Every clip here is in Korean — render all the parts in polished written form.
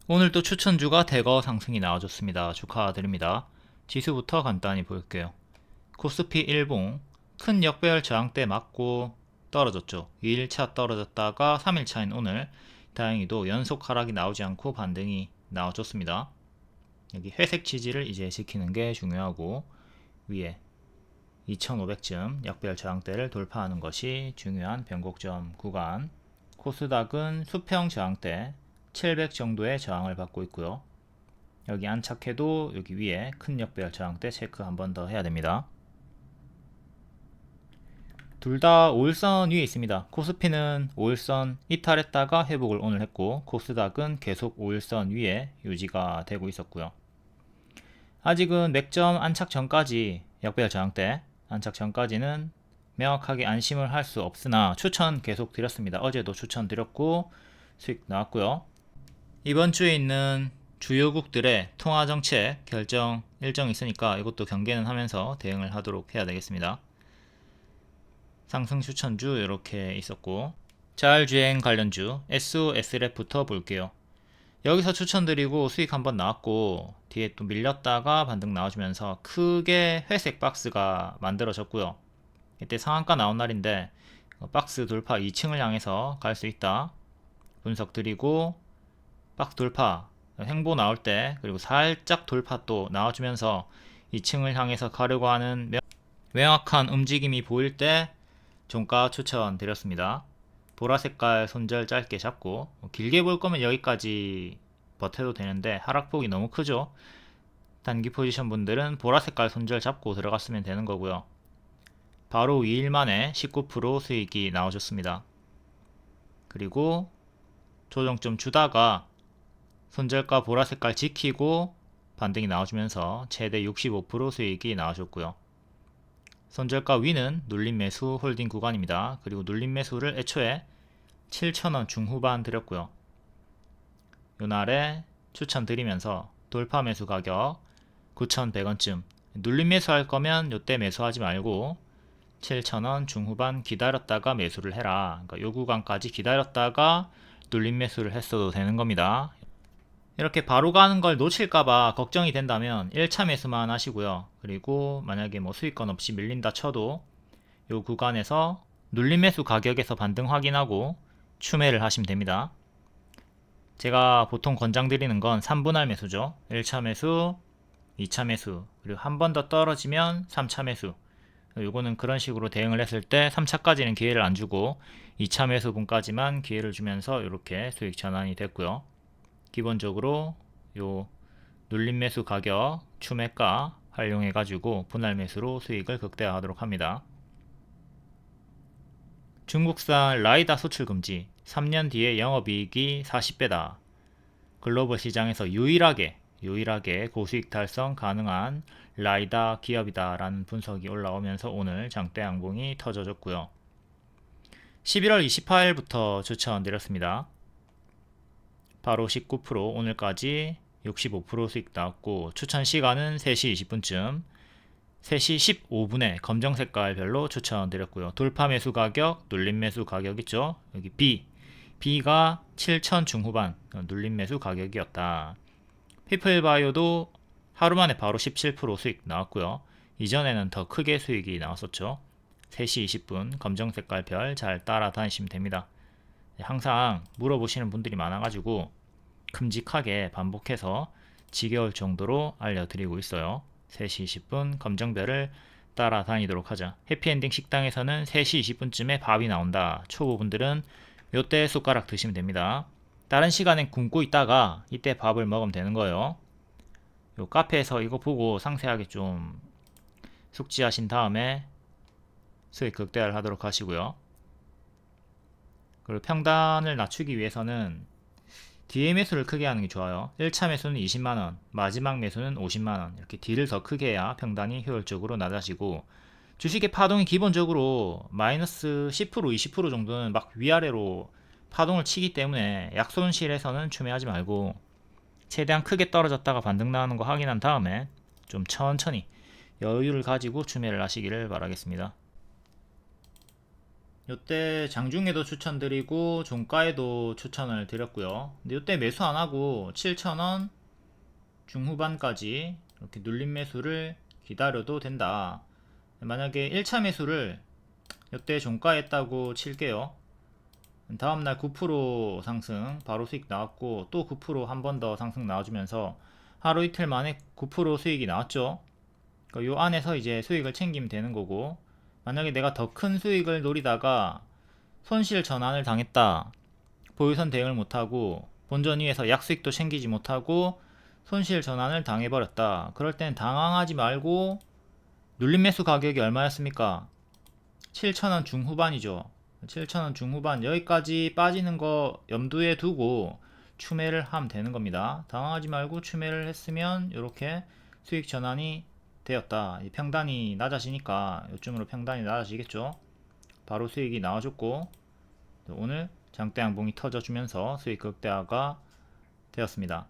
오늘 또 추천주가 대거 상승이 나와줬습니다. 축하드립니다. 지수부터 간단히 볼게요. 코스피 일봉 큰 역배열 저항대 맞고 떨어졌죠. 2일차 떨어졌다가 3일차인 오늘 다행히도 연속 하락이 나오지 않고 반등이 나와줬습니다. 여기 회색 지지를 이제 지키는 게 중요하고 위에 2500쯤 역배열 저항대를 돌파하는 것이 중요한 변곡점 구간. 코스닥은 수평 저항대 700 정도의 저항을 받고 있고요. 여기 안착해도 여기 위에 큰 역배열 저항대 체크 한 번 더 해야 됩니다. 둘 다 5일선 위에 있습니다. 코스피는 5일선 이탈했다가 회복을 오늘 했고 코스닥은 계속 5일선 위에 유지가 되고 있었고요. 아직은 맥점 안착 전까지 역배열 저항대 안착 전까지는 명확하게 안심을 할 수 없으나 추천 계속 드렸습니다. 어제도 추천 드렸고 수익 나왔고요. 이번 주에 있는 주요국들의 통화정책 결정 일정이 있으니까 이것도 경계는 하면서 대응을 하도록 해야 되겠습니다. 상승 추천주 이렇게 있었고 자율주행 관련주 SOS랩부터 볼게요. 여기서 추천드리고 수익 한번 나왔고 뒤에 또 밀렸다가 반등 나와주면서 크게 회색 박스가 만들어졌고요. 이때 상한가 나온 날인데 박스 돌파 2층을 향해서 갈 수 있다 분석 드리고 박스 돌파 횡보 나올 때 그리고 살짝 돌파 또 나와주면서 2층을 향해서 가려고 하는 명확한 움직임이 보일 때 종가 추천 드렸습니다. 보라색깔 손절 짧게 잡고 길게 볼 거면 여기까지 버텨도 되는데 하락폭이 너무 크죠. 단기 포지션 분들은 보라색깔 손절 잡고 들어갔으면 되는 거고요. 바로 2일 만에 19% 수익이 나와줬습니다. 그리고 조정 좀 주다가 손절가 보라색깔 지키고 반등이 나와주면서 최대 65% 수익이 나와줬고요. 손절가 위는 눌림 매수 홀딩 구간입니다. 그리고 눌림 매수를 애초에 7,000원 중후반 드렸고요. 요날에 추천드리면서 돌파 매수 가격 9,100원쯤 눌림 매수할 거면 요때 매수하지 말고 7,000원 중후반 기다렸다가 매수를 해라. 그러니까 요 구간까지 기다렸다가 눌림 매수를 했어도 되는 겁니다. 이렇게 바로 가는 걸 놓칠까봐 걱정이 된다면 1차 매수만 하시고요. 그리고 만약에 뭐 수익권 없이 밀린다 쳐도 요 구간에서 눌림 매수 가격에서 반등 확인하고 추매를 하시면 됩니다. 제가 보통 권장드리는 건 3분할 매수죠. 1차 매수, 2차 매수, 그리고 한 번 더 떨어지면 3차 매수. 요거는 그런 식으로 대응을 했을 때 3차까지는 기회를 안 주고 2차 매수분까지만 기회를 주면서 이렇게 수익 전환이 됐고요. 기본적으로 요 눌림 매수 가격 추매가 활용해 가지고 분할 매수로 수익을 극대화하도록 합니다. 중국산 라이다 수출 금지 3년 뒤에 영업이익이 40배다. 글로벌 시장에서 유일하게 고수익 달성 가능한 라이다 기업이다 라는 분석이 올라오면서 오늘 장대 양봉이 터져졌고요. 11월 28일부터 추천드렸습니다. 바로 19% 오늘까지 65% 수익 나왔고 추천 시간은 3시 20분쯤 3시 15분에 검정 색깔별로 추천드렸고요. 돌파 매수 가격, 눌림 매수 가격 있죠. 여기 B가 7,000 중후반 눌림 매수 가격이었다. 피플바이오도 하루 만에 바로 17% 수익 나왔고요. 이전에는 더 크게 수익이 나왔었죠. 3시 20분 검정 색깔 별 잘 따라다니시면 됩니다. 항상 물어보시는 분들이 많아가지고 큼직하게 반복해서 지겨울 정도로 알려드리고 있어요. 3시 20분 검정별을 따라다니도록 하자. 해피엔딩 식당에서는 3시 20분쯤에 밥이 나온다. 초보분들은 요때 숟가락 드시면 됩니다. 다른 시간엔 굶고 있다가 이때 밥을 먹으면 되는 거예요. 요 카페에서 이거 보고 상세하게 좀 숙지하신 다음에 수익 극대화를 하도록 하시고요. 그리고 평단을 낮추기 위해서는 뒤에 매수를 크게 하는 게 좋아요. 1차 매수는 20만원, 마지막 매수는 50만원. 이렇게 D를 더 크게 해야 평단이 효율적으로 낮아지고 주식의 파동이 기본적으로 마이너스 10% 20% 정도는 막 위아래로 파동을 치기 때문에 약손실에서는 추매하지 말고 최대한 크게 떨어졌다가 반등 나오는 거 확인한 다음에 좀 천천히 여유를 가지고 추매를 하시기를 바라겠습니다. 요때 장중에도 추천드리고 종가에도 추천을 드렸고요. 근데 요때 매수 안하고 7,000원 중후반까지 이렇게 눌림 매수를 기다려도 된다. 만약에 1차 매수를 요때 종가에 했다고 칠게요. 다음날 9% 상승 바로 수익 나왔고, 또 9% 한 번 더 상승 나와주면서 하루 이틀 만에 9% 수익이 나왔죠. 요 안에서 이제 수익을 챙기면 되는 거고, 만약에 내가 더 큰 수익을 노리다가 손실 전환을 당했다, 보유선 대응을 못하고 본전 위에서 약수익도 챙기지 못하고 손실 전환을 당해버렸다, 그럴 땐 당황하지 말고, 눌림 매수 가격이 얼마였습니까? 7,000원 중후반이죠. 7,000원 중후반, 여기까지 빠지는 거 염두에 두고 추매를 하면 되는 겁니다. 당황하지 말고 추매를 했으면 이렇게 수익 전환이 되었다. 이 평단이 낮아지니까 요쯤으로 평단이 낮아지겠죠. 바로 수익이 나와줬고, 오늘 장대 양봉이 터져주면서 수익 극대화가 되었습니다.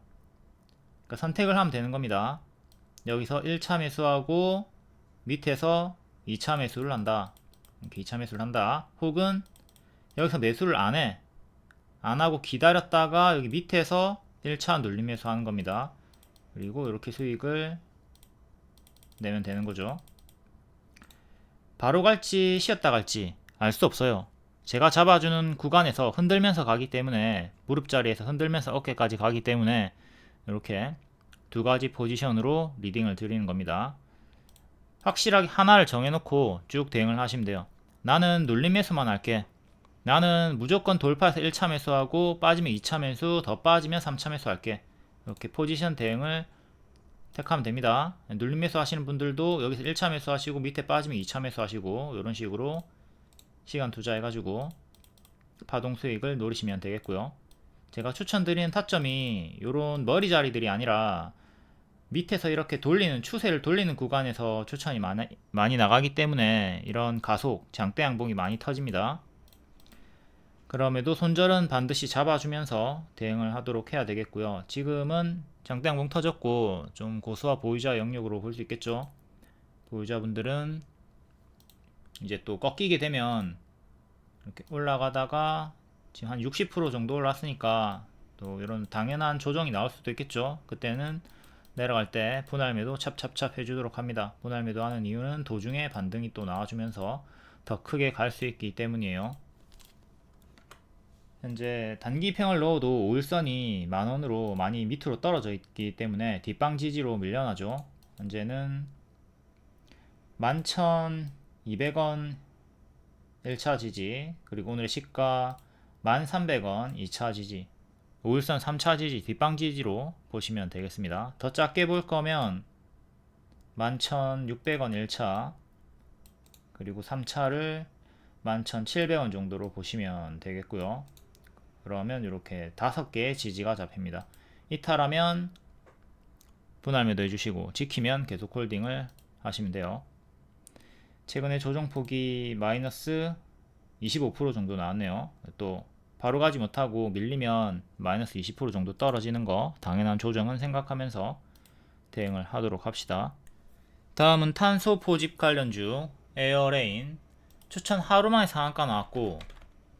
그러니까 선택을 하면 되는 겁니다. 여기서 1차 매수하고 밑에서 2차 매수를 한다. 이렇게 2차 매수를 한다. 혹은 여기서 매수를 안하고 기다렸다가 여기 밑에서 1차 눌림 매수 하는 겁니다. 그리고 이렇게 수익을 내면 되는 거죠. 바로 갈지 쉬었다 갈지 알 수 없어요. 제가 잡아주는 구간에서 흔들면서 가기 때문에, 무릎자리에서 흔들면서 어깨까지 가기 때문에 이렇게 두 가지 포지션으로 리딩을 드리는 겁니다. 확실하게 하나를 정해놓고 쭉 대응을 하시면 돼요. 나는 눌림 매수만 할게. 나는 무조건 돌파해서 1차 매수하고 빠지면 2차 매수, 더 빠지면 3차 매수 할게. 이렇게 포지션 대응을 택하면 됩니다. 눌림 매수 하시는 분들도 여기서 1차 매수 하시고 밑에 빠지면 2차 매수 하시고, 이런 식으로 시간 투자해 가지고 파동 수익을 노리시면 되겠고요. 제가 추천드리는 타점이 이런 머리 자리들이 아니라 밑에서 이렇게 돌리는, 추세를 돌리는 구간에서 추천이 많이 나가기 때문에 이런 가속, 장대 양봉이 많이 터집니다. 그럼에도 손절은 반드시 잡아주면서 대응을 하도록 해야 되겠고요. 지금은 장대 양봉 터졌고 좀 고수와 보유자 영역으로 볼 수 있겠죠. 보유자분들은 이제 또 꺾이게 되면 이렇게 올라가다가 지금 한 60% 정도 올랐으니까 또 이런 당연한 조정이 나올 수도 있겠죠. 그때는 내려갈 때 분할 매도 찹찹찹 해주도록 합니다. 분할 매도 하는 이유는 도중에 반등이 또 나와주면서 더 크게 갈 수 있기 때문이에요. 현재 단기 평을 넣어도 5일선이 만원으로 많이 밑으로 떨어져 있기 때문에 뒷방 지지로 밀려나죠. 현재는 11,200원 1차 지지, 그리고 오늘의 시가 1,300원 2차 지지, 5일선 3차 지지, 뒷방 지지로 보시면 되겠습니다. 더 작게 볼 거면 11,600원 1차, 그리고 3차를 11,700원 정도로 보시면 되겠고요. 그러면 이렇게 5개의 지지가 잡힙니다. 이탈하면 분할 매도 해주시고, 지키면 계속 홀딩을 하시면 돼요. 최근에 조정폭이 마이너스 25% 정도 나왔네요. 또 바로 가지 못하고 밀리면 마이너스 20% 정도 떨어지는 거 당연한 조정은 생각하면서 대응을 하도록 합시다. 다음은 탄소 포집 관련주 에어레인, 추천 하루 만에 상한가 나왔고,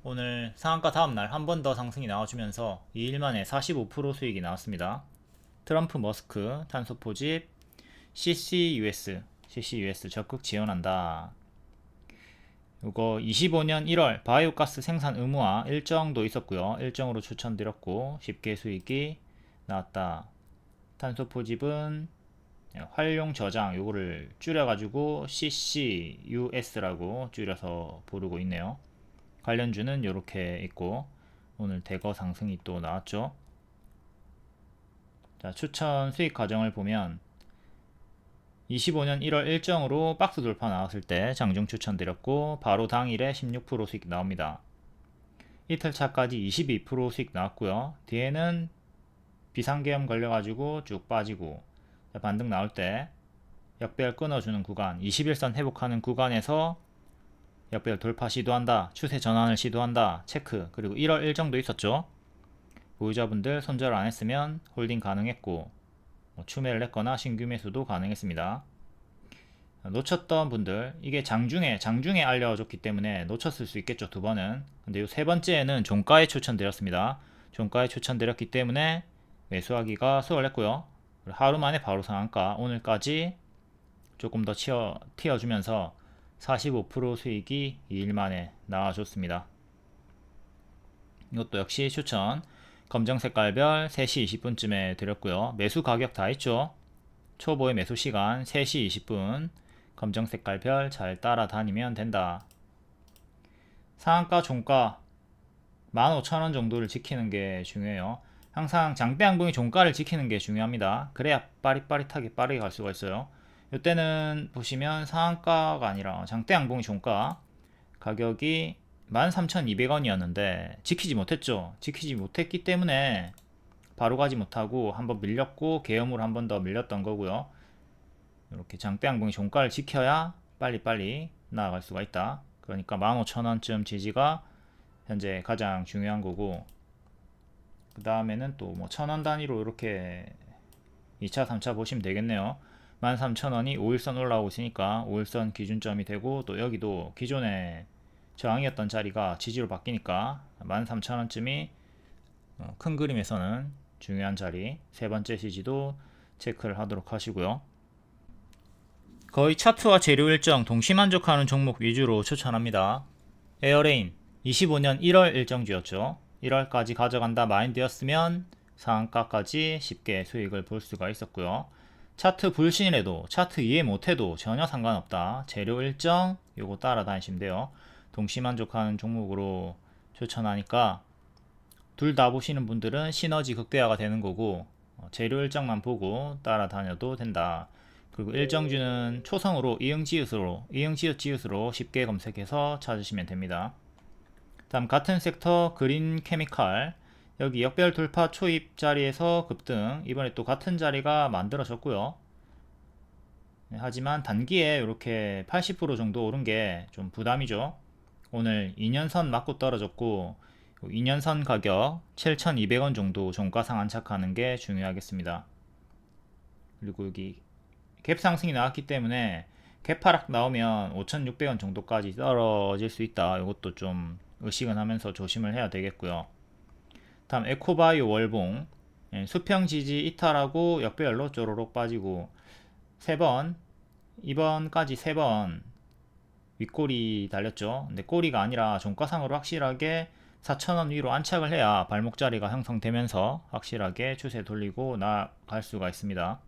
오늘 상한가 다음날 한 번 더 상승이 나와주면서 2일 만에 45% 수익이 나왔습니다. 트럼프 머스크 탄소 포집 CCUS 적극 지원한다. 이거 25년 1월 바이오가스 생산 의무화 일정도 있었고요. 일정으로 추천드렸고 쉽게 수익이 나왔다. 탄소 포집은 활용 저장, 요거를 줄여가지고 CCUS라고 줄여서 부르고 있네요. 관련주는 이렇게 있고, 오늘 대거 상승이 또 나왔죠. 자, 추천 수익 과정을 보면 25년 1월 일정으로 박스 돌파 나왔을 때 장중 추천드렸고, 바로 당일에 16% 수익 나옵니다. 이틀차까지 22% 수익 나왔고요. 뒤에는 비상계엄 걸려가지고 쭉 빠지고, 반등 나올 때 역배열 끊어주는 구간, 21선 회복하는 구간에서 역배열 돌파 시도한다, 추세 전환을 시도한다 체크. 그리고 1월 일정도 있었죠. 보유자분들 손절 안 했으면 홀딩 가능했고, 추매를 했거나 신규 매수도 가능했습니다. 놓쳤던 분들, 이게 장중에 알려줬기 때문에 놓쳤을 수 있겠죠, 두 번은. 근데 요 세 번째에는 종가에 추천드렸습니다. 종가에 추천드렸기 때문에 매수하기가 수월했고요. 하루 만에 바로 상한가, 오늘까지 조금 더 튀어주면서 45% 수익이 2일 만에 나와줬습니다. 이것도 역시 추천. 검정 색깔별 3시 20분쯤에 드렸고요. 매수 가격 다 있죠. 초보의 매수 시간 3시 20분. 검정 색깔별 잘 따라다니면 된다. 상한가 종가 15,000원 정도를 지키는 게 중요해요. 항상 장대 양봉이 종가를 지키는 게 중요합니다. 그래야 빠릿빠릿하게 빠르게 갈 수가 있어요. 이때는 보시면 상한가가 아니라 장대 양봉이 종가 가격이 13,200원이었는데 지키지 못했죠. 지키지 못했기 때문에 바로 가지 못하고 한번 밀렸고 계엄으로 한 번 더 밀렸던 거고요. 이렇게 장대 양봉이 종가를 지켜야 빨리빨리 나아갈 수가 있다. 그러니까 15,000원쯤 지지가 현재 가장 중요한 거고, 그 다음에는 또 뭐 1,000원 단위로 이렇게 2차 3차 보시면 되겠네요. 13,000원이 5일선 올라오고 있으니까 5일선 기준점이 되고, 또 여기도 기존에 저항이었던 자리가 지지로 바뀌니까 13,000원쯤이 큰 그림에서는 중요한 자리, 세 번째 지지도 체크를 하도록 하시고요. 거의 차트와 재료 일정 동시만족하는 종목 위주로 추천합니다. 에어레인 25년 1월 일정주였죠. 1월까지 가져간다 마인드였으면 상한가까지 쉽게 수익을 볼 수가 있었고요. 차트 불신이라도 차트 이해 못해도 전혀 상관없다. 재료 일정 요거 따라다니시면 돼요. 동시만족하는 종목으로 추천하니까 둘 다 보시는 분들은 시너지 극대화가 되는 거고, 재료 일정만 보고 따라다녀도 된다. 그리고 일정주는 초성으로 이응지읒으로 쉽게 검색해서 찾으시면 됩니다. 다음 같은 섹터 그린 케미칼, 여기 역별 돌파 초입 자리에서 급등, 이번에 또 같은 자리가 만들어졌고요. 하지만 단기에 이렇게 80% 정도 오른 게 좀 부담이죠. 오늘 2년선 맞고 떨어졌고 2년선 가격 7,200원 정도 종가상 안착하는 게 중요하겠습니다. 그리고 여기 갭 상승이 나왔기 때문에 갭 하락 나오면 5,600원 정도까지 떨어질 수 있다. 이것도 좀 의식은 하면서 조심을 해야 되겠고요. 다음 에코바이오 월봉, 수평 지지 이탈하고 역배열로 쪼로록 빠지고 3번, 이번까지 3번 윗꼬리 달렸죠. 근데 꼬리가 아니라 종가상으로 확실하게 4,000원 위로 안착을 해야 발목자리가 형성되면서 확실하게 추세 돌리고 나갈 수가 있습니다.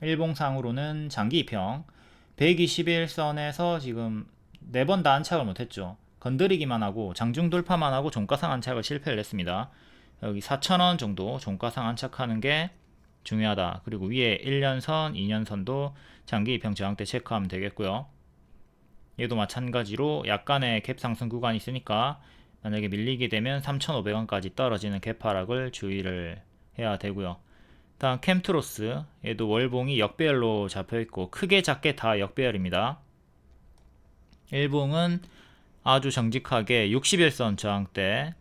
일봉상으로는 장기 입형 121선에서 지금 4번 다 안착을 못했죠. 건드리기만 하고 장중 돌파만 하고 종가상 안착을 실패를 했습니다. 여기 4,000원 정도 종가상 안착하는 게 중요하다. 그리고 위에 1년선, 2년선도 장기 입형 저항대 체크하면 되겠고요. 얘도 마찬가지로 약간의 갭 상승 구간이 있으니까 만약에 밀리게 되면 3,500원까지 떨어지는 갭 하락을 주의를 해야 되고요. 다음 캠트로스, 얘도 월봉이 역배열로 잡혀있고 크게 작게 다 역배열입니다. 일봉은 아주 정직하게 60일선 저항대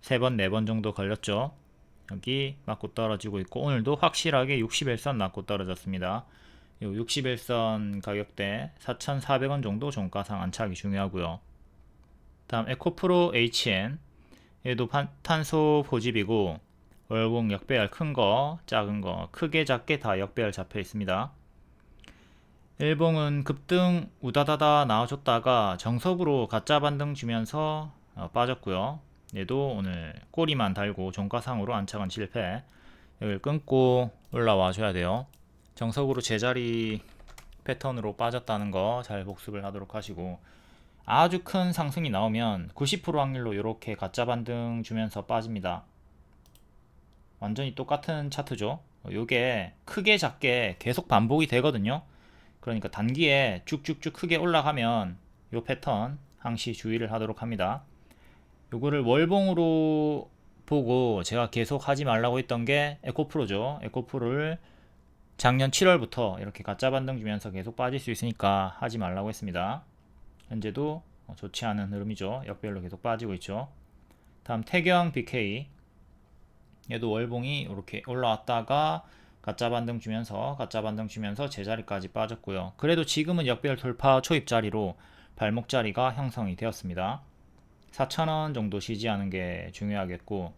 3번 4번 정도 걸렸죠. 여기 맞고 떨어지고 있고, 오늘도 확실하게 60일선 맞고 떨어졌습니다. 60일선 가격대 4,400원 정도 종가상 안착이 중요하고요. 다음 에코프로 HN, 얘도 탄소 포집이고 월봉 역배열 큰거 작은거 크게 작게 다 역배열 잡혀 있습니다. 일봉은 급등 우다다다 나와줬다가 정석으로 가짜 반등 주면서 빠졌고요. 얘도 오늘 꼬리만 달고 종가상으로 안착은 실패. 여기를 끊고 올라와 줘야 돼요. 정석으로 제자리 패턴으로 빠졌다는 거 잘 복습을 하도록 하시고, 아주 큰 상승이 나오면 90% 확률로 이렇게 가짜 반등 주면서 빠집니다. 완전히 똑같은 차트죠. 요게 크게 작게 계속 반복이 되거든요. 그러니까 단기에 쭉쭉쭉 크게 올라가면 요 패턴 항시 주의를 하도록 합니다. 요거를 월봉으로 보고 제가 계속 하지 말라고 했던 게 에코프로죠. 에코프로를 작년 7월부터 이렇게 가짜 반등 주면서 계속 빠질 수 있으니까 하지 말라고 했습니다. 현재도 좋지 않은 흐름이죠. 역별로 계속 빠지고 있죠. 다음 태경 BK, 얘도 월봉이 이렇게 올라왔다가 가짜 반등 주면서 제자리까지 빠졌고요. 그래도 지금은 역별 돌파 초입자리로 발목자리가 형성이 되었습니다. 4,000원 정도 지지하는 게 중요하겠고,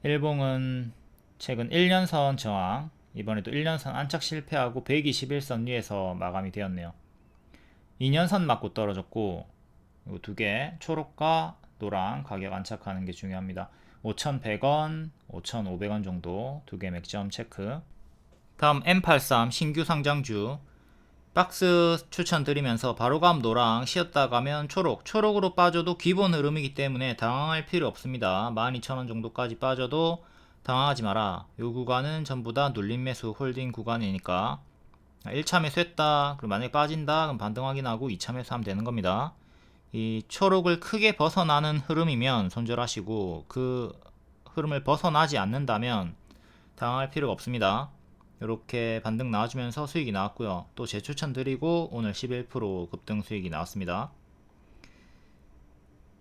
일봉은 최근 1년선 저항, 이번에도 1년선 안착 실패하고 121선 위에서 마감이 되었네요. 2년선 맞고 떨어졌고, 이 두 개 초록과 노랑 가격 안착하는 게 중요합니다. 5,100원, 5,500원 정도 두 개 맥점 체크. 다음 M83 신규 상장주 박스 추천드리면서 바로감 노랑, 쉬었다 가면 초록으로 빠져도 기본 흐름이기 때문에 당황할 필요 없습니다. 12,000원 정도까지 빠져도 당황하지 마라. 이 구간은 전부 다 눌림 매수 홀딩 구간이니까 1차 매수했다, 그리고 만약에 빠진다 그럼 반등 확인하고 2차 매수하면 되는 겁니다. 이 초록을 크게 벗어나는 흐름이면 손절하시고, 그 흐름을 벗어나지 않는다면 당황할 필요가 없습니다. 이렇게 반등 나와주면서 수익이 나왔고요. 또 재추천 드리고 오늘 11% 급등 수익이 나왔습니다.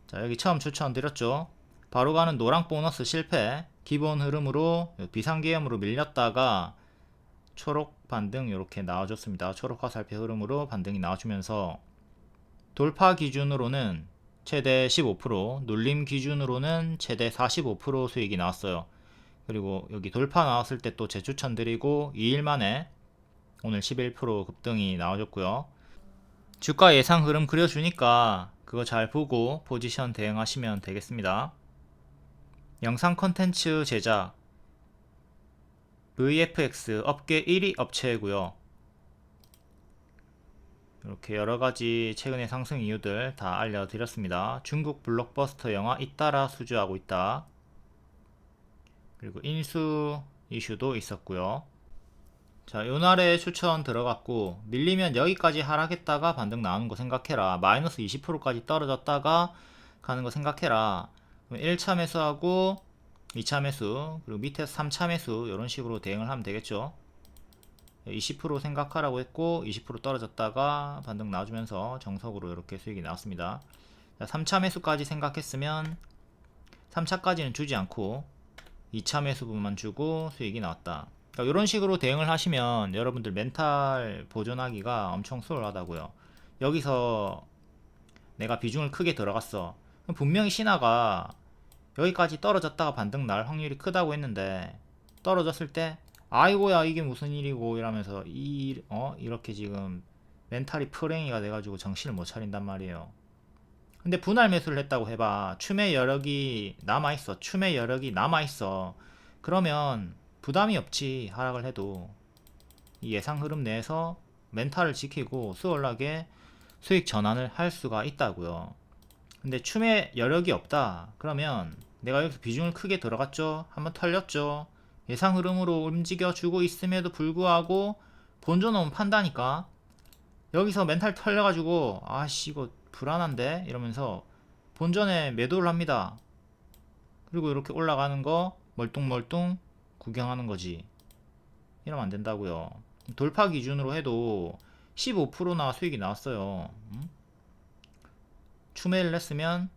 자, 여기 처음 추천 드렸죠. 바로 가는 노랑 보너스 실패, 기본 흐름으로 비상계엄으로 밀렸다가 초록 반등 이렇게 나와줬습니다. 초록 화살표 흐름으로 반등이 나와주면서 돌파 기준으로는 최대 15%, 눌림 기준으로는 최대 45% 수익이 나왔어요. 그리고 여기 돌파 나왔을 때 또 재추천 드리고 2일 만에 오늘 11% 급등이 나와줬고요. 주가 예상 흐름 그려주니까 그거 잘 보고 포지션 대응하시면 되겠습니다. 영상 컨텐츠 제작 VFX 업계 1위 업체고요. 이렇게 여러가지 최근의 상승 이유들 다 알려드렸습니다. 중국 블록버스터 영화 잇따라 수주하고 있다. 그리고 인수 이슈도 있었고요. 자, 요날에 추천 들어갔고, 밀리면 여기까지 하락했다가 반등 나오는 거 생각해라. 마이너스 20%까지 떨어졌다가 가는 거 생각해라. 1차 매수하고 2차 매수, 그리고 밑에서 3차 매수, 이런 식으로 대응을 하면 되겠죠. 20% 생각하라고 했고 20% 떨어졌다가 반등 나와주면서 정석으로 이렇게 수익이 나왔습니다. 자, 3차 매수까지 생각했으면 3차까지는 주지 않고 2차 매수분만 주고 수익이 나왔다. 그러니까 이런 식으로 대응을 하시면 여러분들 멘탈 보존하기가 엄청 수월하다고요. 여기서 내가 비중을 크게 들어갔어. 그럼 분명히 신화가 여기까지 떨어졌다가 반등 날 확률이 크다고 했는데, 떨어졌을 때 아이고야 이게 무슨 일이고 이러면서 이렇게 지금 멘탈이 프랭이가 돼가지고 정신을 못 차린단 말이에요. 근데 분할 매수를 했다고 해봐. 추매 여력이 남아있어. 그러면 부담이 없지. 하락을 해도 이 예상 흐름 내에서 멘탈을 지키고 수월하게 수익 전환을 할 수가 있다고요. 근데 추매 여력이 없다 그러면 내가 여기서 비중을 크게 들어갔죠, 한번 털렸죠, 예상 흐름으로 움직여주고 있음에도 불구하고 본전 오면 판다니까. 여기서 멘탈 털려가지고 아씨 이거 불안한데 이러면서 본전에 매도를 합니다. 그리고 이렇게 올라가는 거 멀뚱멀뚱 구경하는 거지. 이러면 안 된다고요. 돌파 기준으로 해도 15%나 수익이 나왔어요. 추매를 했으면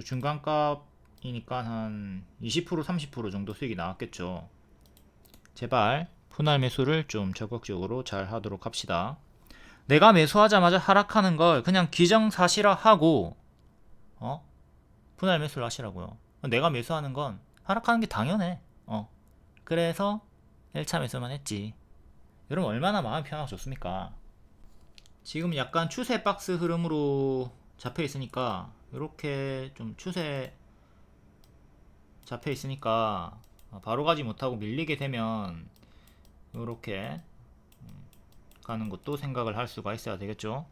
중간값이니까 한 20% 30% 정도 수익이 나왔겠죠. 제발 분할 매수를 좀 적극적으로 잘 하도록 합시다. 내가 매수하자마자 하락하는 걸 그냥 기정사실화하고 분할 매수를 하시라고요. 내가 매수하는 건 하락하는 게 당연해. 그래서 1차 매수만 했지. 여러분 얼마나 마음이 편하고 좋습니까? 지금 약간 추세 박스 흐름으로 잡혀 있으니까, 이렇게 좀 추세 잡혀 있으니까 바로 가지 못하고 밀리게 되면 이렇게 가는 것도 생각을 할 수가 있어야 되겠죠.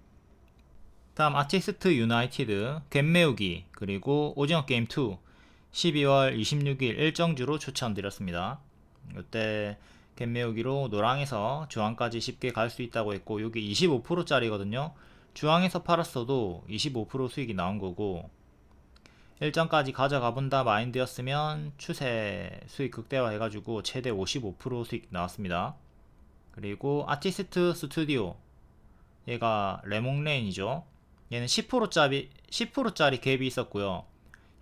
다음 아티스트 유나이티드 갭 메우기, 그리고 오징어 게임 2 12월 26일 일정주로 추천드렸습니다. 이때 갭 메우기로 노랑에서 주황까지 쉽게 갈 수 있다고 했고, 이게 25%짜리거든요 주황에서 팔았어도 25% 수익이 나온 거고, 일정까지 가져가 본다 마인드였으면 추세 수익 극대화 해가지고 최대 55% 수익 나왔습니다. 그리고 아티스트 스튜디오, 얘가 레몽레인이죠. 얘는 10%짜리 갭이 있었고요.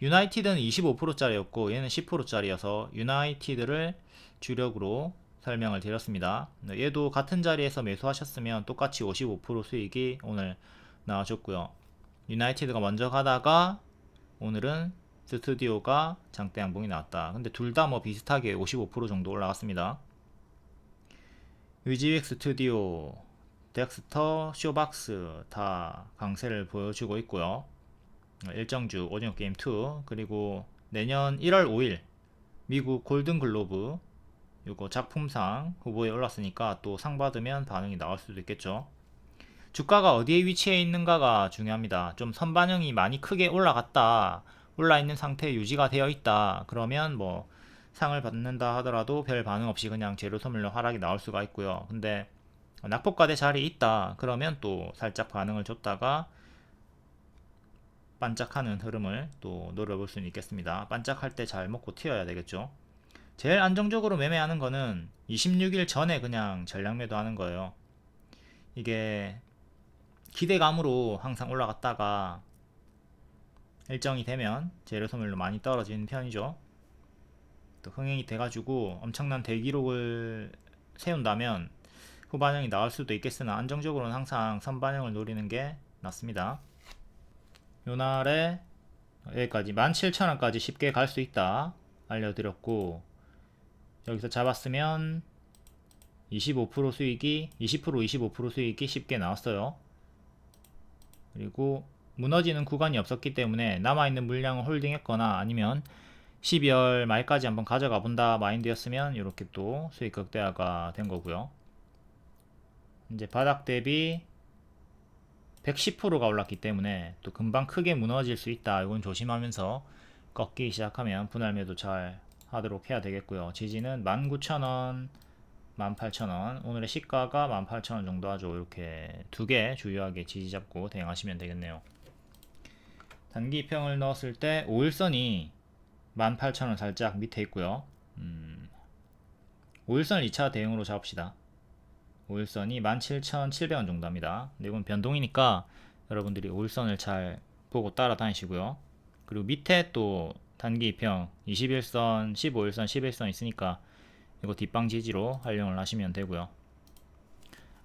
유나이티드는 25%짜리였고 얘는 10%짜리여서 유나이티드를 주력으로 설명을 드렸습니다. 얘도 같은 자리에서 매수하셨으면 똑같이 55% 수익이 오늘 나와줬고요. 유나이티드가 먼저 가다가 오늘은 스튜디오가 장대 양봉이 나왔다. 근데 둘 다 뭐 비슷하게 55% 정도 올라갔습니다. 위지윅 스튜디오, 덱스터, 쇼박스 다 강세를 보여주고 있고요. 일정주, 오징어 게임 2, 그리고 내년 1월 5일 미국 골든 글로브 요거 작품상 후보에 올랐으니까 또 상 받으면 반응이 나올 수도 있겠죠. 주가가 어디에 위치해 있는가가 중요합니다. 좀 선반영이 많이 크게 올라갔다, 올라있는 상태 유지가 되어 있다, 그러면 뭐 상을 받는다 하더라도 별 반응 없이 그냥 재료 소멸로 하락이 나올 수가 있고요. 근데 낙폭과대 자리에 있다 그러면 또 살짝 반응을 줬다가 반짝하는 흐름을 또 노려볼 수는 있겠습니다. 반짝할 때 잘 먹고 튀어야 되겠죠. 제일 안정적으로 매매하는 거는 26일 전에 그냥 전량 매도하는 거예요. 이게 기대감으로 항상 올라갔다가 일정이 되면 재료 소멸로 많이 떨어지는 편이죠. 또 흥행이 돼가지고 엄청난 대기록을 세운다면 후반영이 나올 수도 있겠으나 안정적으로는 항상 선반영을 노리는 게 낫습니다. 요날에 여기까지 17,000원까지 쉽게 갈 수 있다 알려드렸고, 여기서 잡았으면 25% 수익이 20% 25% 수익이 쉽게 나왔어요. 그리고 무너지는 구간이 없었기 때문에 남아있는 물량을 홀딩했거나 아니면 12월 말까지 한번 가져가 본다 마인드였으면 이렇게 또 수익 극대화가 된 거고요. 이제 바닥 대비 110%가 올랐기 때문에 또 금방 크게 무너질 수 있다. 이건 조심하면서 꺾기 시작하면 분할 매도 잘 하도록 해야 되겠고요. 지지는 19,000원, 18,000원, 오늘의 시가가 18,000원 정도 하죠. 이렇게 두 개 주요하게 지지 잡고 대응하시면 되겠네요. 단기 이평을 넣었을 때 5일선이 18,000원 살짝 밑에 있고요. 5일선을 2차 대응으로 잡읍시다. 5일선이 17,700원 정도 합니다. 근데 이건 변동이니까 여러분들이 5일선을 잘 보고 따라다니시고요. 그리고 밑에 또 단기 이평 21선, 15일선, 11선 있으니까 이거 뒷방 지지로 활용을 하시면 되고요.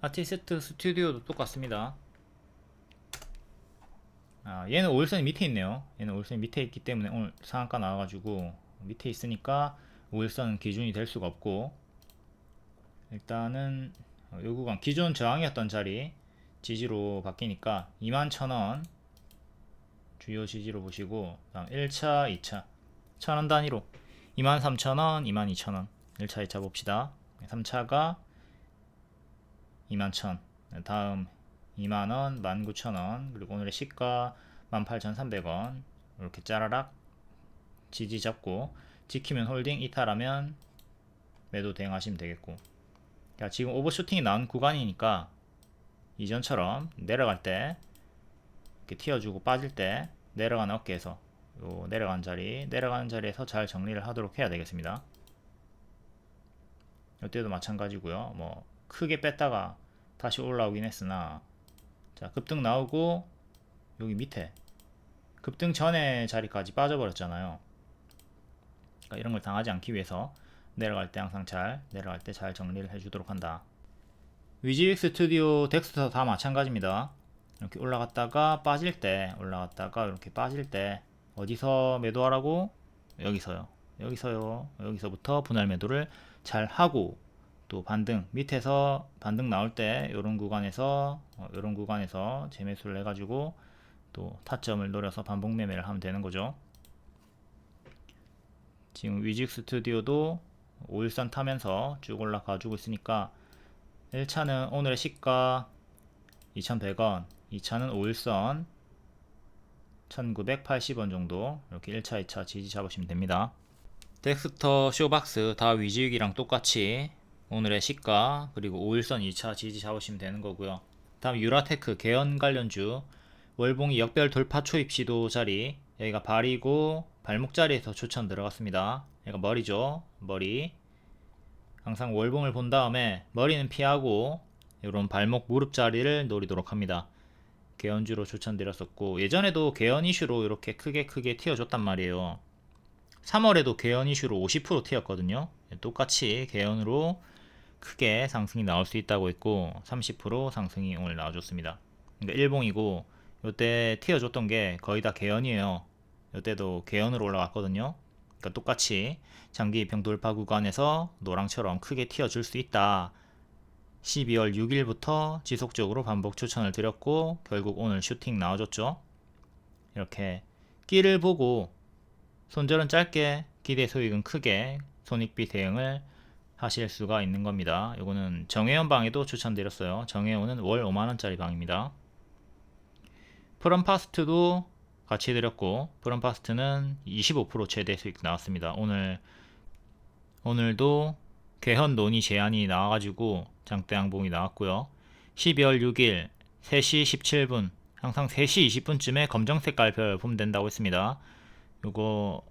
아티스트 스튜디오도 똑같습니다. 얘는 5일선이 밑에 있네요. 얘는 5일선이 밑에 있기 때문에 오늘 상한가 나와가지고 밑에 있으니까 5일선 기준이 될 수가 없고, 일단은 요 구간 기존 저항이었던 자리 지지로 바뀌니까 21,000원 주요 지지로 보시고, 다음 1차 2차 1000원 단위로 23,000원 22,000원 1차 2차 봅시다. 3차가 21,000, 다음 2만원 19,000원, 그리고 오늘의 시가 18,300원 이렇게 짜라락 지지 잡고 지키면 홀딩, 이탈하면 매도 대응하시면 되겠고, 자, 지금 오버슈팅이 나온 구간이니까 이전처럼 내려갈 때 이렇게 튀어주고 빠질 때 내려가는 어깨에서 요 내려가는 자리에서 잘 정리를 하도록 해야 되겠습니다. 이때도 마찬가지고요. 뭐 크게 뺐다가 다시 올라오긴 했으나, 자, 급등 나오고 여기 밑에 급등 전에 자리까지 빠져버렸잖아요. 그러니까 이런 걸 당하지 않기 위해서 내려갈 때 항상 내려갈 때 잘 정리를 해주도록 한다. 위지윅 스튜디오, 덱스터 다 마찬가지입니다. 이렇게 올라갔다가 빠질 때, 올라갔다가 이렇게 빠질 때 어디서 매도하라고? 여기서부터 분할 매도를 잘 하고, 또 반등 밑에서 반등 나올 때 이런 구간에서 재매수를 해가지고 또 타점을 노려서 반복 매매를 하면 되는 거죠. 지금 위직 스튜디오도 5일선 타면서 쭉 올라가지고 있으니까 1차는 오늘의 시가 2,100원, 2차는 5일선 1,980원 정도, 이렇게 1차 2차 지지 잡으시면 됩니다. 덱스터, 쇼박스 다 위지윅이랑 똑같이 오늘의 시가 그리고 5일선 2차 지지 잡으시면 되는 거고요. 다음 유라테크 개연 관련주 월봉이 역별 돌파 초입 시도 자리, 여기가 발이고 발목 자리에서 추천 들어갔습니다. 여기가 머리죠. 머리 항상 월봉을 본 다음에 머리는 피하고 이런 발목 무릎 자리를 노리도록 합니다. 개헌주로 추천드렸었고, 예전에도 개헌 이슈로 이렇게 크게 튀어줬단 말이에요. 3월에도 개헌 이슈로 50% 튀었거든요. 똑같이 개헌으로 크게 상승이 나올 수 있다고 했고 30% 상승이 오늘 나와줬습니다. 그러니까 일봉이고 이때 튀어줬던 게 거의 다 개헌이에요. 이때도 개헌으로 올라갔거든요. 그러니까 똑같이 장기 이평 돌파 구간에서 노랑처럼 크게 튀어줄 수 있다. 12월 6일부터 지속적으로 반복 추천을 드렸고 결국 오늘 슈팅 나와줬죠. 이렇게 끼를 보고 손절은 짧게 기대 수익은 크게 손익비 대응을 하실 수가 있는 겁니다. 요거는 정혜원 방에도 추천드렸어요. 정혜원은 월 5만원짜리 방입니다. 프롬파스트도 같이 드렸고 프롬파스트는 25% 최대 수익 나왔습니다. 오늘도 개헌 논의 제안이 나와가지고 장대 양봉이 나왔고요. 12월 6일 3시 17분 항상 3시 20분쯤에 검정 색깔 별 보면 된다고 했습니다. 요거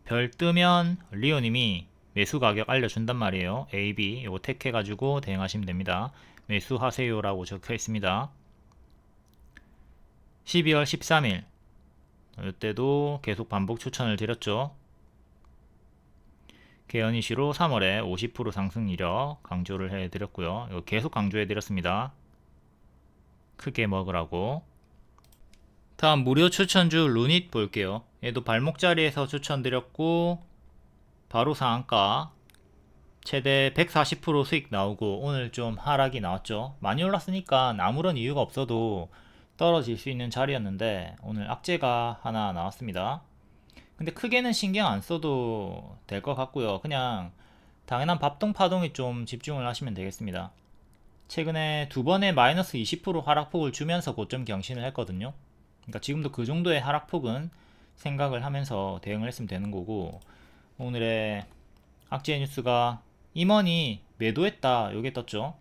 별 뜨면 리오님이 매수 가격 알려준단 말이에요. AB 요거 택해가지고 대응하시면 됩니다. 매수하세요 라고 적혀 있습니다. 12월 13일 이때도 계속 반복 추천을 드렸죠. 개헌 이슈로 3월에 50% 상승 이력 강조를 해드렸고요. 이거 계속 강조해드렸습니다. 크게 먹으라고. 다음 무료 추천주 루닛 볼게요. 얘도 발목 자리에서 추천드렸고 바로 상한가 최대 140% 수익 나오고 오늘 좀 하락이 나왔죠. 많이 올랐으니까 아무런 이유가 없어도 떨어질 수 있는 자리였는데 오늘 악재가 하나 나왔습니다. 근데 크게는 신경 안 써도 될 것 같고요. 그냥 당연한 밥동 파동에 좀 집중을 하시면 되겠습니다. 최근에 두 번의 마이너스 20% 하락폭을 주면서 고점 경신을 했거든요. 그러니까 지금도 그 정도의 하락폭은 생각을 하면서 대응을 했으면 되는 거고, 오늘의 악재 뉴스가 임원이 매도했다 요게 떴죠.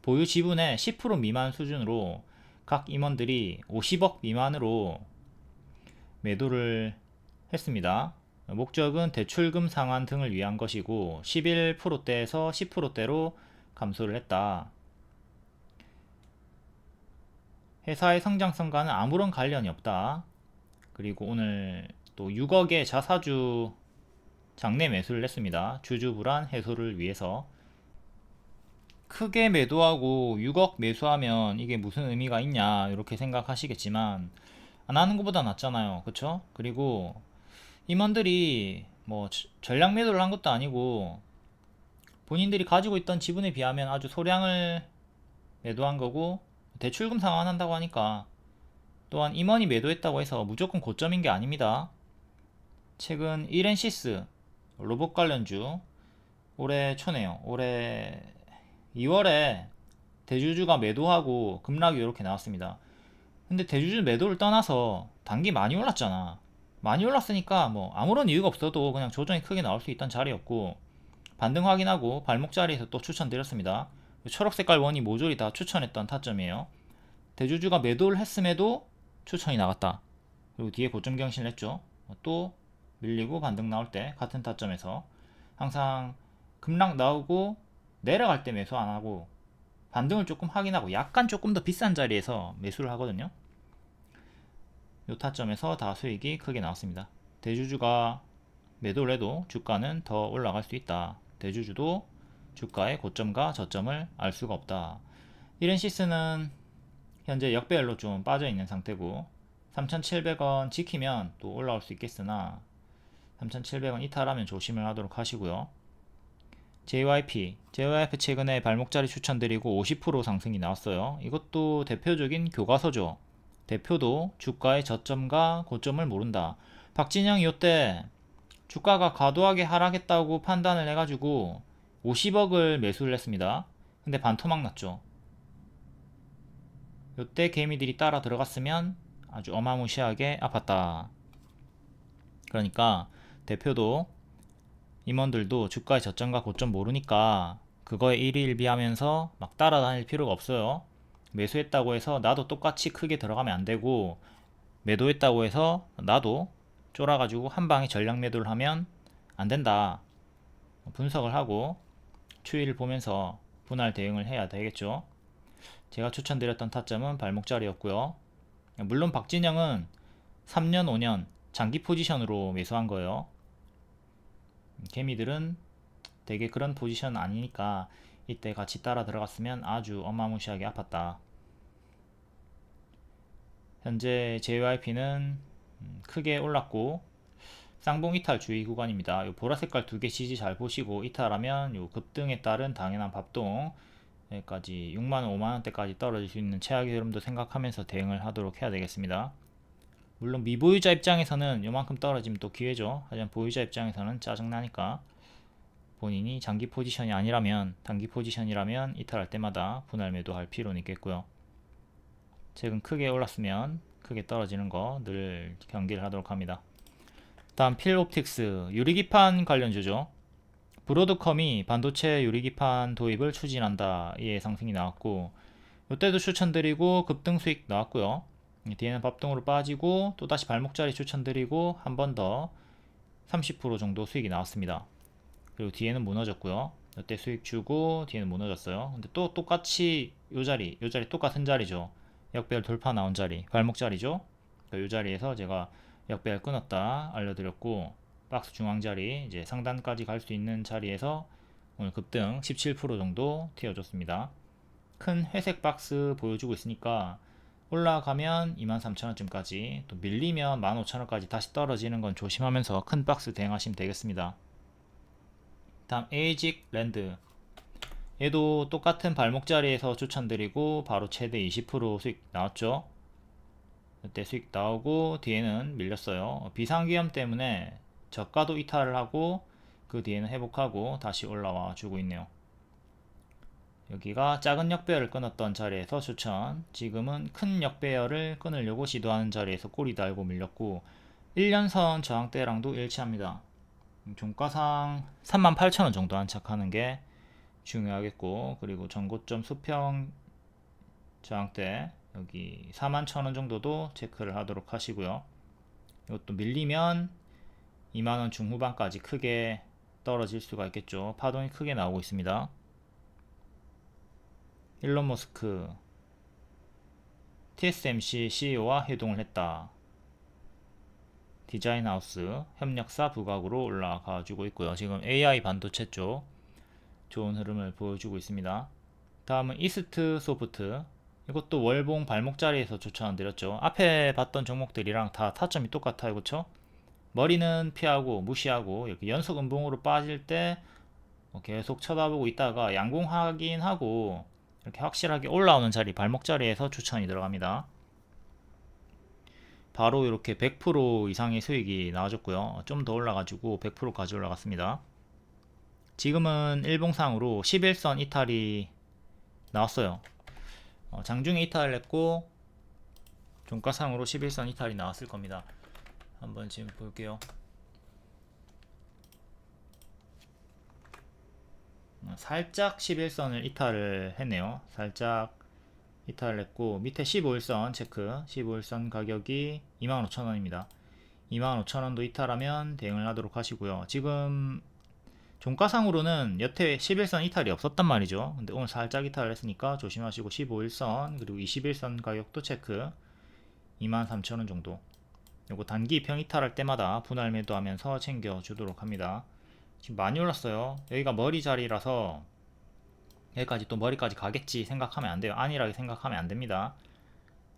보유 지분의 10% 미만 수준으로 각 임원들이 50억 미만으로 매도를 했습니다. 목적은 대출금 상환 등을 위한 것이고 11%대에서 10%대로 감소를 했다. 회사의 성장성과는 아무런 관련이 없다. 그리고 오늘 또 6억의 자사주 장내 매수를 했습니다. 주주 불안 해소를 위해서. 크게 매도하고 6억 매수하면 이게 무슨 의미가 있냐 이렇게 생각하시겠지만 안 하는 것보다 낫잖아요. 그쵸? 그리고 임원들이 뭐 전량 매도를 한 것도 아니고 본인들이 가지고 있던 지분에 비하면 아주 소량을 매도한 거고 대출금 상환한다고 하니까, 또한 임원이 매도했다고 해서 무조건 고점인 게 아닙니다. 최근 1엔시스 로봇 관련주 올해 초네요. 올해 2월에 대주주가 매도하고 급락이 이렇게 나왔습니다. 근데 대주주 매도를 떠나서 단기 많이 올랐잖아. 많이 올랐으니까 뭐 아무런 이유가 없어도 그냥 조정이 크게 나올 수 있던 자리였고, 반등 확인하고 발목 자리에서 또 추천드렸습니다. 초록 색깔 원이 모조리 다 추천했던 타점이에요. 대주주가 매도를 했음에도 추천이 나갔다. 그리고 뒤에 고점 경신을 했죠. 또 밀리고 반등 나올 때 같은 타점에서 항상 급락 나오고 내려갈 때 매수 안 하고 반등을 조금 확인하고 약간 조금 더 비싼 자리에서 매수를 하거든요. 이 타점에서 다 수익이 크게 나왔습니다. 대주주가 매도를 해도 주가는 더 올라갈 수 있다. 대주주도 주가의 고점과 저점을 알 수가 없다. 이렌시스는 현재 역배열로 좀 빠져 있는 상태고 3,700원 지키면 또 올라올 수 있겠으나 3,700원 이탈하면 조심을 하도록 하시고요. JYP 최근에 발목자리 추천드리고 50% 상승이 나왔어요. 이것도 대표적인 교과서죠. 대표도 주가의 저점과 고점을 모른다. 박진영이 이때 주가가 과도하게 하락했다고 판단을 해가지고 50억을 매수를 했습니다. 근데 반토막 났죠. 이때 개미들이 따라 들어갔으면 아주 어마무시하게 아팠다. 그러니까 대표도 임원들도 주가의 저점과 고점 모르니까 그거에 일희일비하면서 막 따라다닐 필요가 없어요. 매수했다고 해서 나도 똑같이 크게 들어가면 안 되고, 매도했다고 해서 나도 쫄아가지고 한 방에 전량 매도를 하면 안 된다. 분석을 하고 추이를 보면서 분할 대응을 해야 되겠죠. 제가 추천드렸던 타점은 발목자리였고요. 물론 박진영은 3년, 5년 장기 포지션으로 매수한 거예요. 개미들은 되게 그런 포지션 아니니까 이때 같이 따라 들어갔으면 아주 어마무시하게 아팠다. 현재 JYP는 크게 올랐고 쌍봉 이탈 주의 구간입니다. 요 보라색깔 두 개 지지 잘 보시고 이탈하면 요 급등에 따른 당연한 밥동 여기까지 6만원 5만원대까지 떨어질 수 있는 최악의 흐름도 생각하면서 대응을 하도록 해야 되겠습니다. 물론 미보유자 입장에서는 요만큼 떨어지면 또 기회죠. 하지만 보유자 입장에서는 짜증나니까 본인이 장기 포지션이 아니라면 단기 포지션이라면 이탈할 때마다 분할 매도할 필요는 있겠고요. 최근 크게 올랐으면 크게 떨어지는 거 늘 경계를 하도록 합니다. 다음 필옵틱스 유리기판 관련주죠. 브로드컴이 반도체 유리기판 도입을 추진한다. 이 상승이 나왔고 이때도 추천드리고 급등 수익 나왔고요. 뒤에는 밥동으로 빠지고 또다시 발목자리 추천드리고 한 번 더 30% 정도 수익이 나왔습니다. 그리고 뒤에는 무너졌고요. 이때 수익 주고 뒤에는 무너졌어요. 근데 또 똑같이 요 자리 똑같은 자리죠. 역배열 돌파 나온 자리 발목 자리죠. 이 자리에서 제가 역배열 끊었다 알려드렸고 박스 중앙 자리 이제 상단까지 갈 수 있는 자리에서 오늘 급등 17% 정도 튀어줬습니다. 큰 회색 박스 보여주고 있으니까 올라가면 23,000원쯤까지 또 밀리면 15,000원까지 다시 떨어지는 건 조심하면서 큰 박스 대응하시면 되겠습니다. 다음 에이직 랜드 얘도 똑같은 발목 자리에서 추천드리고 바로 최대 20% 수익 나왔죠. 이때 수익 나오고 뒤에는 밀렸어요. 비상기염 때문에 저가도 이탈을 하고 그 뒤에는 회복하고 다시 올라와 주고 있네요. 여기가 작은 역배열을 끊었던 자리에서 추천, 지금은 큰 역배열을 끊으려고 시도하는 자리에서 꼬리 달고 밀렸고 1년선 저항대랑도 일치합니다. 종가상 38,000원 정도 안착하는 게 중요하겠고 그리고 전고점 수평 저항대 여기 41,000원 정도도 체크를 하도록 하시고요. 이것도 밀리면 2만원 중후반까지 크게 떨어질 수가 있겠죠. 파동이 크게 나오고 있습니다. 일론 머스크 TSMC CEO와 회동을 했다. 디자인하우스 협력사 부각으로 올라가 주고 있고요. 지금 AI 반도체 쪽 좋은 흐름을 보여주고 있습니다. 다음은 이스트 소프트 이것도 월봉 발목 자리에서 추천드렸죠. 앞에 봤던 종목들이랑 다 타점이 똑같아요. 그쵸? 머리는 피하고 무시하고 이렇게 연속 음봉으로 빠질 때 계속 쳐다보고 있다가 양봉 확인하고 이렇게 확실하게 올라오는 자리 발목 자리에서 추천이 들어갑니다. 바로 이렇게 100% 이상의 수익이 나와줬고요. 좀 더 올라가지고 100%까지 올라갔습니다. 지금은 일봉상으로 11선 이탈이 나왔어요. 장중에 이탈을 했고 종가상으로 11선 이탈이 나왔을 겁니다. 한번 지금 볼게요. 살짝 11선을 이탈을 했네요. 살짝 이탈을 했고 밑에 15일선 체크 15일선 가격이 25,000원입니다. 25,000원도 이탈하면 대응을 하도록 하시고요. 지금 종가상으로는 여태 11선 이탈이 없었단 말이죠. 근데 오늘 살짝 이탈을 했으니까 조심하시고 15일선 그리고 21선 가격도 체크 23,000원 정도 요거 단기 평 이탈할 때마다 분할 매도하면서 챙겨주도록 합니다. 지금 많이 올랐어요. 여기가 머리 자리라서 여기까지 또 머리까지 가겠지 생각하면 안 돼요. 안일하게 생각하면 안 됩니다.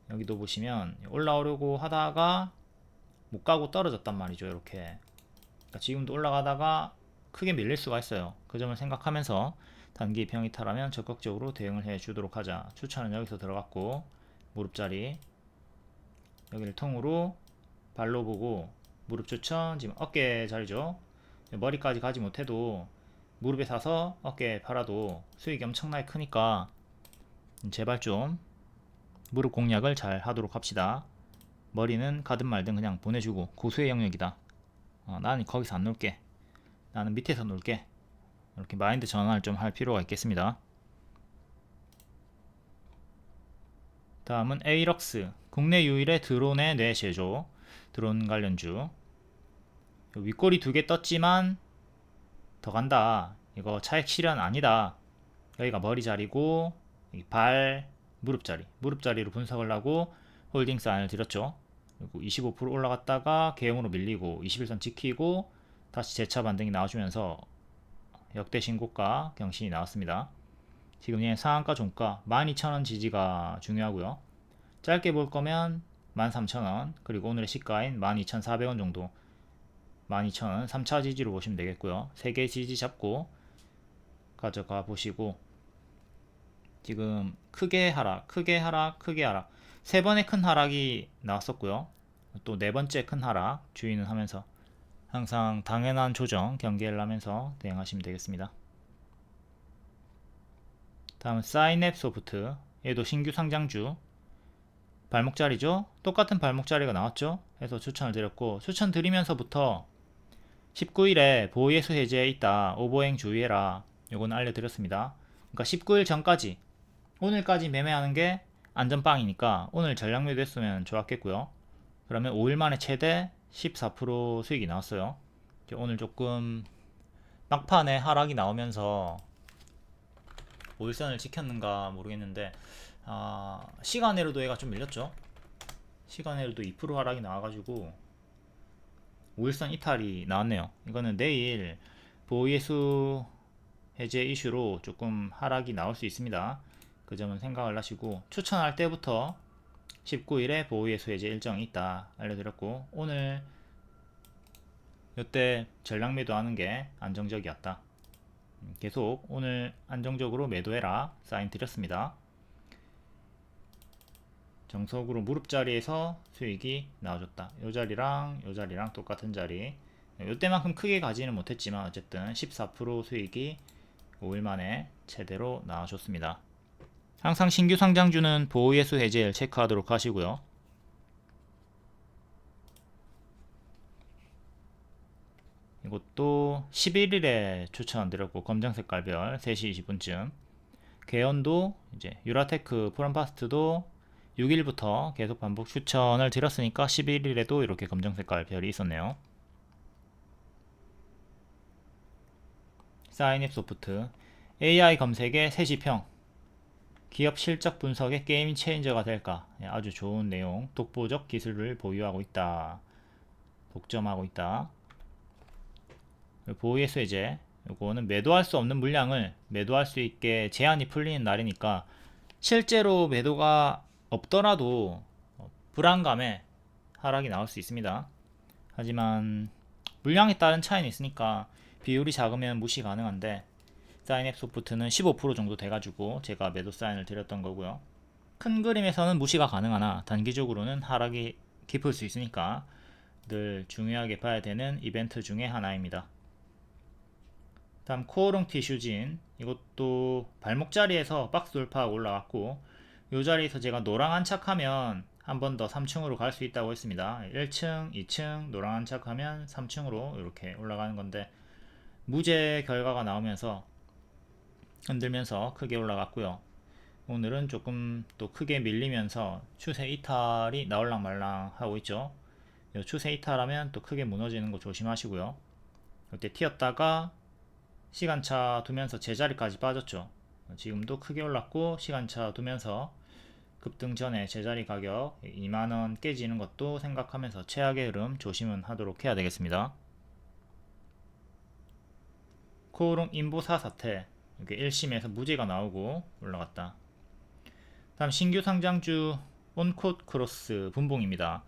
여기도 보시면 올라오려고 하다가 못 가고 떨어졌단 말이죠. 이렇게 그러니까 지금도 올라가다가 크게 밀릴 수가 있어요. 그 점을 생각하면서 단기 평 이탈하면 적극적으로 대응을 해 주도록 하자. 추천은 여기서 들어갔고 무릎자리 여기를 통으로 발로 보고 무릎 추천 지금 어깨 자리죠. 머리까지 가지 못해도 무릎에 사서 어깨에 팔아도 수익이 엄청나게 크니까 제발 좀 무릎 공략을 잘 하도록 합시다. 머리는 가든 말든 그냥 보내주고 고수의 영역이다. 나는 거기서 안 놀게. 나는 밑에서 놀게. 이렇게 마인드 전환을 좀 할 필요가 있겠습니다. 다음은 에이럭스 국내 유일의 드론의 뇌 제조 드론 관련주 윗꼬리 두 개 떴지만 더 간다. 이거 차익 실현 아니다. 여기가 머리 자리고 발 무릎자리로 분석을 하고 홀딩 사인을 드렸죠. 그리고 25% 올라갔다가 개형으로 밀리고 21선 지키고 다시 재차 반등이 나와주면서 역대 신고가 경신이 나왔습니다. 지금 얘 상한가 종가 12,000원 지지가 중요하고요. 짧게 볼 거면 13,000원 그리고 오늘의 시가인 12,400원 정도 12,000원 3차 지지로 보시면 되겠고요. 3개 지지 잡고 가져가 보시고 지금 크게 하락 세 번의 큰 하락이 나왔었고요. 또 네 번째 큰 하락 주의는 하면서 항상 당연한 조정 경계를 하면서 대응하시면 되겠습니다. 다음은 사이냅 소프트, 얘도 신규 상장주 발목자리죠. 똑같은 발목자리가 나왔죠. 해서 추천을 드렸고 추천드리면서부터 19일에 보호예수 해제에 있다 오버행 주의해라 요거는 알려드렸습니다. 그러니까 19일 전까지 오늘까지 매매하는 게 안전빵이니까 오늘 전량 매도했으면 좋았겠고요. 그러면 5일 만에 최대 14% 수익이 나왔어요. 오늘 조금 막판에 하락이 나오면서 5일선을 지켰는가 모르겠는데 시간으로도 얘가 좀 밀렸죠. 시간으로도 2% 하락이 나와가지고 5일선 이탈이 나왔네요. 이거는 내일 보호예수 해제 이슈로 조금 하락이 나올 수 있습니다. 그 점은 생각을 하시고 추천할 때부터 19일에 보호예수 해제 일정이 있다 알려드렸고 오늘 이때 전량 매도하는 게 안정적이었다. 계속 오늘 안정적으로 매도해라 사인 드렸습니다. 정석으로 무릎자리에서 수익이 나와줬다. 요 자리랑 똑같은 자리. 요때만큼 크게 가지는 못했지만 어쨌든 14% 수익이 5일 만에 최대로 나와줬습니다. 항상 신규 상장주는 보호예수 해제를 체크하도록 하시고요. 이것도 11일에 추천드렸고 검정색깔별 3시 20분쯤 개연도 이제 유라테크 프롬파스트도 6일부터 계속 반복 추천을 드렸으니까 11일에도 이렇게 검정색깔 별이 있었네요. 사이냅 소프트 AI 검색의 3시평 기업 실적 분석의 게임 체인저가 될까 아주 좋은 내용 독보적 기술을 보유하고 있다. 독점하고 있다. 보호예수 해제 이거는 매도할 수 없는 물량을 매도할 수 있게 제한이 풀리는 날이니까 실제로 매도가 없더라도 불안감에 하락이 나올 수 있습니다. 하지만 물량에 따른 차이는 있으니까 비율이 작으면 무시 가능한데 사인앱 소프트는 15% 정도 돼가지고 제가 매도 사인을 드렸던 거고요. 큰 그림에서는 무시가 가능하나 단기적으로는 하락이 깊을 수 있으니까 늘 중요하게 봐야 되는 이벤트 중에 하나입니다. 다음 코오롱 티슈진 이것도 발목 자리에서 박스 돌파하고 올라왔고 이 자리에서 제가 노랑 안착하면 한 번 더 3층으로 갈 수 있다고 했습니다. 1층, 2층 노랑 안착하면 3층으로 이렇게 올라가는 건데 무죄 결과가 나오면서 흔들면서 크게 올라갔고요. 오늘은 조금 또 크게 밀리면서 추세 이탈이 나올랑 말랑 하고 있죠. 추세 이탈하면 또 크게 무너지는 거 조심하시고요. 이때 튀었다가 시간차 두면서 제자리까지 빠졌죠. 지금도 크게 올랐고 시간차 두면서 급등 전에 제자리 가격 2만원 깨지는 것도 생각하면서 최악의 흐름 조심은 하도록 해야 되겠습니다. 코오롱 인보사 사태 이렇게 1심에서 무죄가 나오고 올라갔다. 다음 신규 상장주 온콧 크로스 분봉입니다.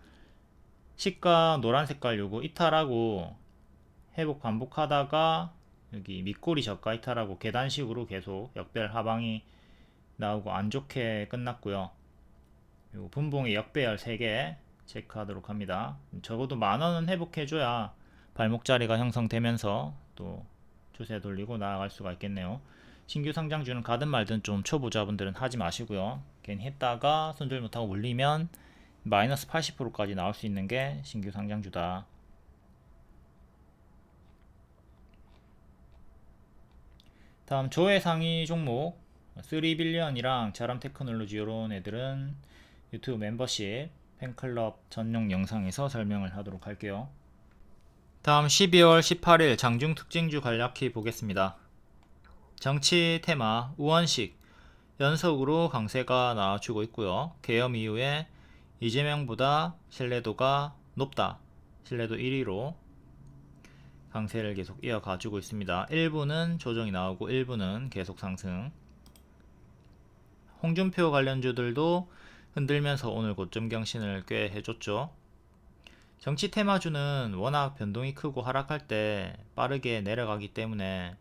시가 노란 색깔 요거 이탈하고 회복 반복하다가 여기 밑꼬리 저가 이탈하고 계단식으로 계속 역별 하방이 나오고 안 좋게 끝났고요. 요 분봉의 역배열 3개 체크하도록 합니다. 적어도 만원은 회복해줘야 발목자리가 형성되면서 또 추세 돌리고 나아갈 수가 있겠네요. 신규 상장주는 가든 말든 좀 초보자분들은 하지 마시고요. 괜히 했다가 손절 못하고 물리면 마이너스 80%까지 나올 수 있는 게 신규 상장주다. 다음 조회 상위 종목 3빌리언이랑 자람 테크놀로지 이런 애들은 유튜브 멤버십 팬클럽 전용 영상에서 설명을 하도록 할게요. 다음 12월 18일 장중 특징주 간략히 보겠습니다. 정치 테마 우원식 연속으로 강세가 나와주고 있고요. 계엄 이후에 이재명보다 신뢰도가 높다. 신뢰도 1위로 강세를 계속 이어가주고 있습니다. 일부는 조정이 나오고 일부는 계속 상승. 홍준표 관련주들도 흔들면서 오늘 고점 경신을 꽤 해줬죠. 정치 테마주는 워낙 변동이 크고 하락할 때 빠르게 내려가기 때문에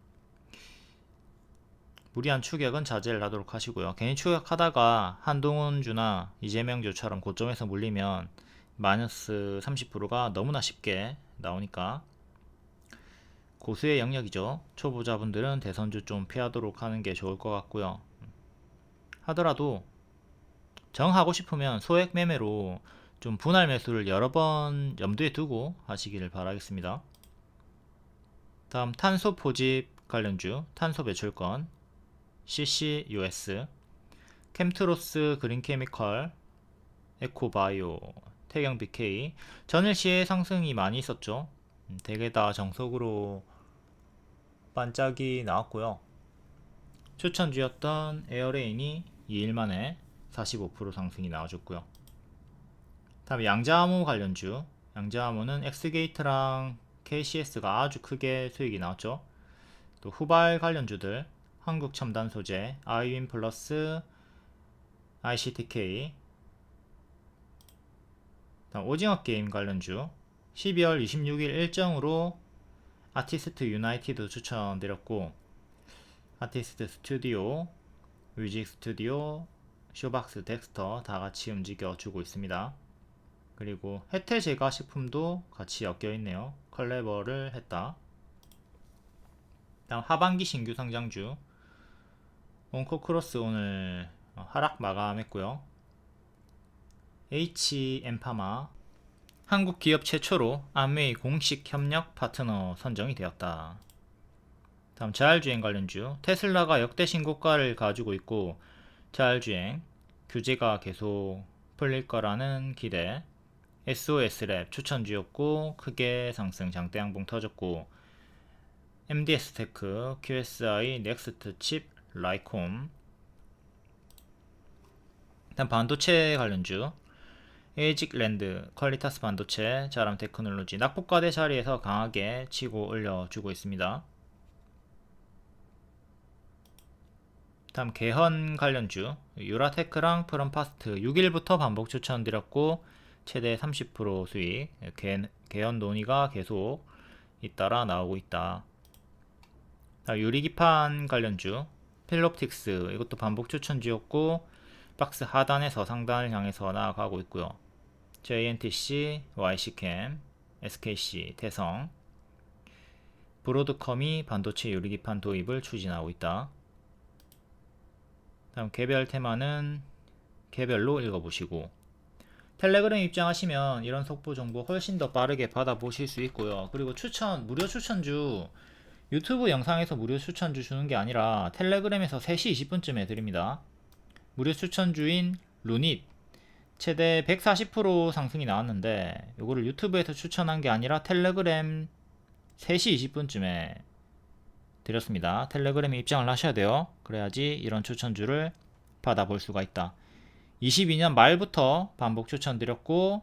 무리한 추격은 자제를 하도록 하시고요. 괜히 추격하다가 한동훈주나 이재명주처럼 고점에서 물리면 마이너스 30%가 너무나 쉽게 나오니까 고수의 영역이죠. 초보자분들은 대선주 좀 피하도록 하는 게 좋을 것 같고요. 하더라도 정하고 싶으면 소액 매매로 좀 분할 매수를 여러 번 염두에 두고 하시기를 바라겠습니다. 다음 탄소 포집 관련주, 탄소 배출권, CCUS, 캠트로스, 그린케미컬, 에코바이오, 태경 BK. 전일시에 상승이 많이 있었죠. 대개 다 정석으로 반짝이 나왔고요. 추천주였던 에어레인이 2일 만에 45% 상승이 나와줬고요. 다음 양자암호 관련주, 양자암호는 엑스게이트랑 KCS가 아주 크게 수익이 나왔죠. 또 후발 관련주들 한국첨단소재, 아이윈 플러스, ICTK. 다음 오징어 게임 관련주 12월 26일 일정으로 아티스트 유나이티드 추천드렸고, 아티스트 스튜디오, 뮤직 스튜디오, 쇼박스 덱스터 다 같이 움직여 주고 있습니다. 그리고 혜태제과 식품도 같이 엮여 있네요. 컬래버를 했다. 다음 하반기 신규 상장주 온코크로스 오늘 하락 마감했고요. HM파마 한국 기업 최초로 암웨이 공식 협력 파트너 선정이 되었다. 다음 자율주행 관련주 테슬라가 역대 신고가를 가지고 있고 자율주행 규제가 계속 풀릴 거라는 기대. SOS랩 추천주였고 크게 상승 장대 양봉 터졌고, MDS테크, QSI, 넥스트 칩, 라이콤. 다음 반도체 관련주 에이직랜드, 퀄리타스 반도체, 자람 테크놀로지 낙폭과대 자리에서 강하게 치고 올려주고 있습니다. 다음 개헌 관련주 유라테크랑 프롬파스트 6일부터 반복 추천드렸고 최대 30% 수익. 개헌 논의가 계속 잇따라 나오고 있다. 유리기판 관련주 필롭틱스 이것도 반복 추천주였고 박스 하단에서 상단을 향해서 나아가고 있고요. JNTC, YC캠, SKC, 태성, 브로드컴이 반도체 유리기판 도입을 추진하고 있다. 다음 개별 테마는 개별로 읽어보시고, 텔레그램 입장하시면 이런 속보 정보 훨씬 더 빠르게 받아보실 수 있고요. 그리고 무료 추천주 유튜브 영상에서 무료 추천주 주는 게 아니라 텔레그램에서 3시 20분쯤에 드립니다. 무료 추천주인 루닛 최대 140% 상승이 나왔는데 요거를 유튜브에서 추천한 게 아니라 텔레그램 3시 20분쯤에 드렸습니다. 텔레그램에 입장을 하셔야 돼요. 그래야지 이런 추천주를 받아볼 수가 있다. 22년 말부터 반복 추천드렸고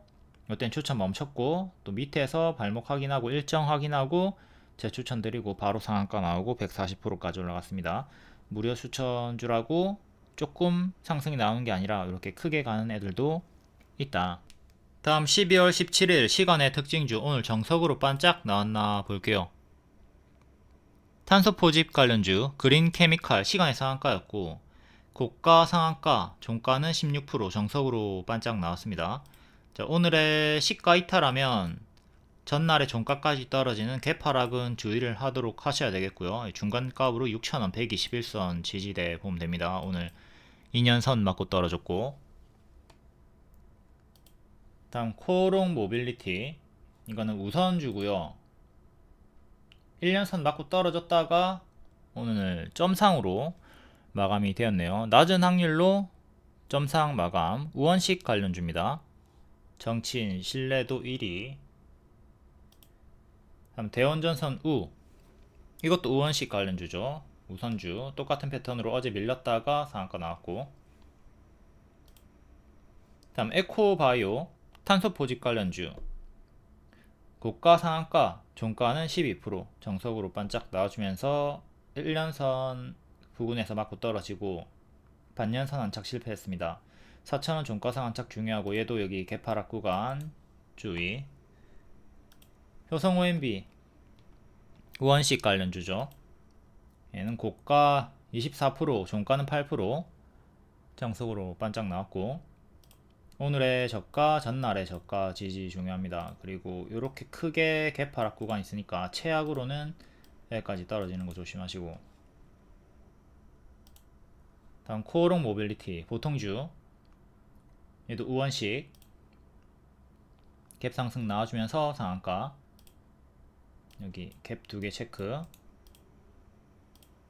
이땐 추천 멈췄고 또 밑에서 발목 확인하고 일정 확인하고 재추천드리고 바로 상한가 나오고 140%까지 올라갔습니다. 무료 추천주라고 조금 상승이 나오는 게 아니라 이렇게 크게 가는 애들도 있다. 다음 12월 17일 시간의 특징주 오늘 정석으로 반짝 나왔나 볼게요. 탄소 포집 관련주 그린 케미칼 시간의 상한가였고 고가 상한가 종가는 16% 정석으로 반짝 나왔습니다. 자, 오늘의 시가 이탈하면 전날의 종가까지 떨어지는 개파락은 주의를 하도록 하셔야 되겠고요. 중간값으로 6,000원 121선 지지대 보면 됩니다. 오늘 2년선 맞고 떨어졌고, 다음 코롱 모빌리티 이거는 우선주고요. 1년선 맞고 떨어졌다가 오늘 점상으로 마감이 되었네요. 낮은 확률로 점상 마감. 우원식 관련주입니다. 정치인 신뢰도 1위. 다음 대원전선 우 이것도 우원식 관련주죠. 우선주 똑같은 패턴으로 어제 밀렸다가 상한가 나왔고, 다음 에코바이오 탄소 포집 관련주 고가 상한가 종가는 12% 정석으로 반짝 나와주면서 1년선 부근에서 맞고 떨어지고 반년선 안착 실패했습니다. 4,000원 종가상 안착 중요하고, 얘도 여기 개파락 구간 주의. 효성 OMB 우원식 관련주죠. 얘는 고가 24% 종가는 8% 정석으로 반짝 나왔고, 오늘의 저가 전날의 저가 지지 중요합니다. 그리고 이렇게 크게 개파락 구간 있으니까 최악으로는 여기까지 떨어지는 거 조심하시고, 다음 코오롱 모빌리티 보통주, 얘도 우원식 갭 상승 나와주면서 상한가, 여기 갭 두 개 체크.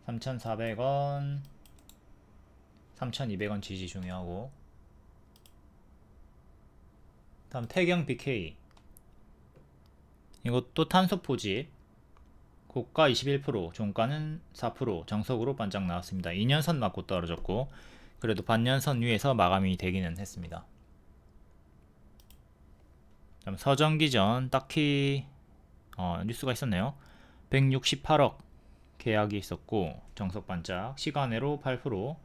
3,400원 3,200원 지지 중요하고, 다음 태경 BK 이것도 탄소 포집 고가 21% 종가는 4% 정석으로 반짝 나왔습니다. 2년선 맞고 떨어졌고, 그래도 반년선 위에서 마감이 되기는 했습니다. 다음 서정기전 딱히 뉴스가 있었네요. 168억 계약이 있었고 정석 반짝, 시간외로 8%,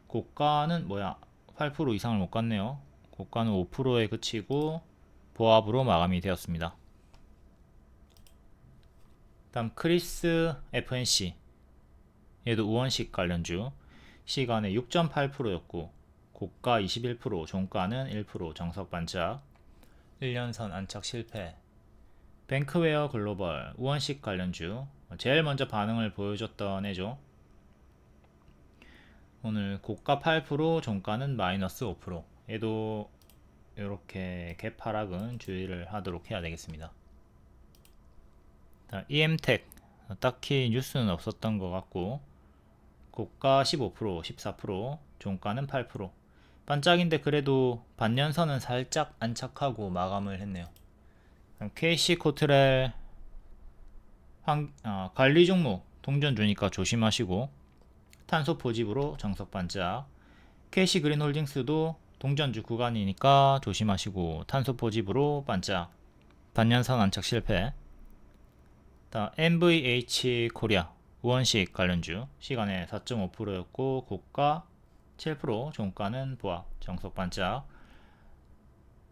고가는 8% 이상을 못 갔네요. 고가는 5%에 그치고 보합으로 마감이 되었습니다. 다음 크리스 FNC 얘도 우원식 관련주, 시간에 6.8%였고 고가 21% 종가는 1% 정석 반짝, 1년선 안착 실패. 뱅크웨어 글로벌 우원식 관련주 제일 먼저 반응을 보여줬던 애죠. 오늘 고가 8% 종가는 마이너스 5%. 얘도 이렇게 갭하락은 주의를 하도록 해야 되겠습니다. EM텍 딱히 뉴스는 없었던 것 같고, 고가 15% 14% 종가는 8%. 반짝인데 그래도 반년선은 살짝 안착하고 마감을 했네요. KC 코트렐 관리 종목 동전 주니까 조심하시고, 탄소 포집으로 정석 반짝. KC 그린홀딩스도 동전주 구간이니까 조심하시고 탄소 포집으로 반짝. 반년선 안착 실패. 다음 MVH 코리아 우원식 관련주, 시간에 4.5%였고 고가 7% 종가는 보합 정석 반짝.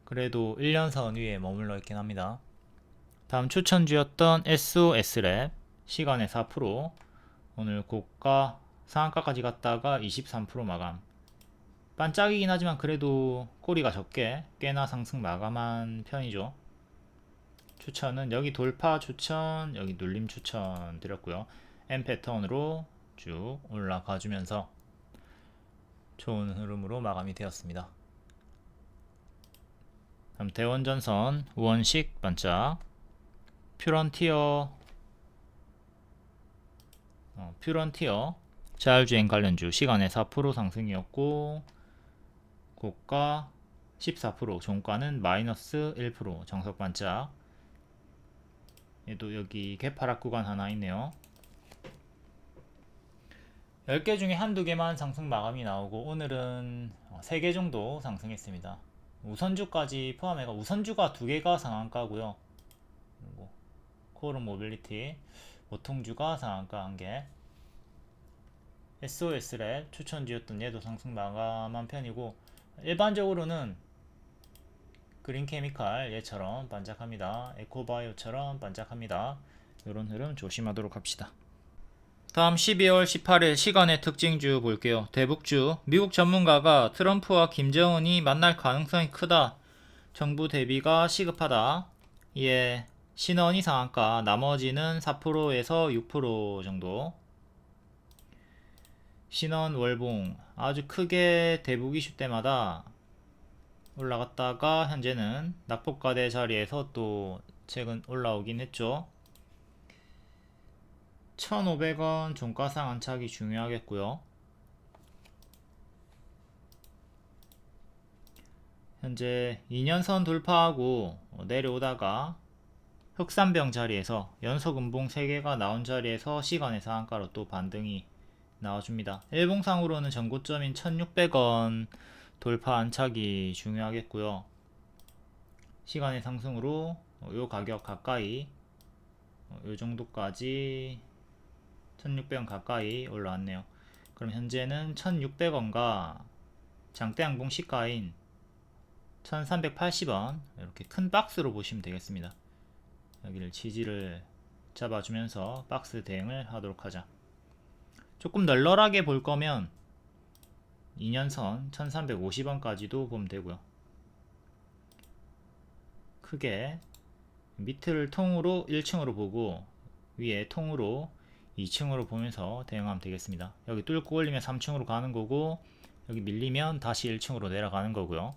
그래도 1년선 위에 머물러 있긴 합니다. 다음 추천주였던 SOS랩, 시간에 4%, 오늘 고가 상한가까지 갔다가 23% 마감. 반짝이긴 하지만 그래도 꼬리가 적게 꽤나 상승 마감한 편이죠. 추천은 여기 돌파 추천, 여기 눌림 추천 드렸고요. M 패턴으로 쭉 올라가 주면서 좋은 흐름으로 마감이 되었습니다. 다음 대원전선 우원식 반짝, 퓨런티어 자율주행 관련주, 시간에 4% 상승이었고 고가 14% 종가는 마이너스 1% 정석 반짝. 얘도 여기 개파락 구간 하나 있네요. 10개 중에 한두 개만 상승 마감이 나오고, 오늘은 3개 정도 상승했습니다. 우선주까지 포함해가 우선주가 2개가 상한가고요. 그리고 코오롱 모빌리티 보통주가 상한가 1개, SOS랩 추천주였던 얘도 상승 마감한 편이고, 일반적으로는 그린케미칼 얘처럼 반짝합니다. 에코바이오처럼 반짝합니다. 이런 흐름 조심하도록 합시다. 다음 12월 18일 시간의 특징주 볼게요. 대북주, 미국 전문가가 트럼프와 김정은이 만날 가능성이 크다, 정부 대비가 시급하다. 이에 신원이 상한가, 나머지는 4%에서 6% 정도. 신원 월봉 아주 크게 대북 이슈 때마다 올라갔다가 현재는 낙폭과대 자리에서 또 최근 올라오긴 했죠. 1,500원 종가상 안착이 중요하겠고요. 현재 2년선 돌파하고 내려오다가 흑산병 자리에서 연속 음봉 3개가 나온 자리에서 시간의 상한가로 또 반등이 나와줍니다. 일봉상으로는 전고점인 1600원 돌파 안착이 중요하겠고요. 시간의 상승으로 요 가격 가까이 요 정도까지 1600원 가까이 올라왔네요. 그럼 현재는 1600원과 장대 양봉 시가인 1380원 이렇게 큰 박스로 보시면 되겠습니다. 여기를 지지를 잡아주면서 박스 대응을 하도록 하자. 조금 널널하게 볼 거면 2년선 1350원까지도 보면 되고요. 크게 밑을 통으로 1층으로 보고 위에 통으로 2층으로 보면서 대응하면 되겠습니다. 여기 뚫고 올리면 3층으로 가는 거고 여기 밀리면 다시 1층으로 내려가는 거고요.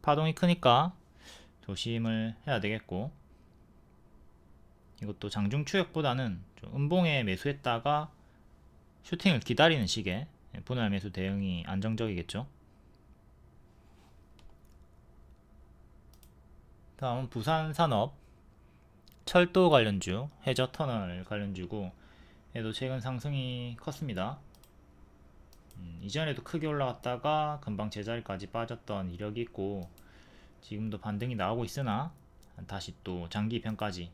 파동이 크니까 조심을 해야 되겠고, 이것도 장중 추격보다는 좀 음봉에 매수했다가 슈팅을 기다리는 식의 분할 매수 대응이 안정적이겠죠. 다음은 부산산업 철도 관련주, 해저터널 관련주고 얘도 최근 상승이 컸습니다. 이전에도 크게 올라갔다가 금방 제자리까지 빠졌던 이력이 있고 지금도 반등이 나오고 있으나 다시 또 장기평까지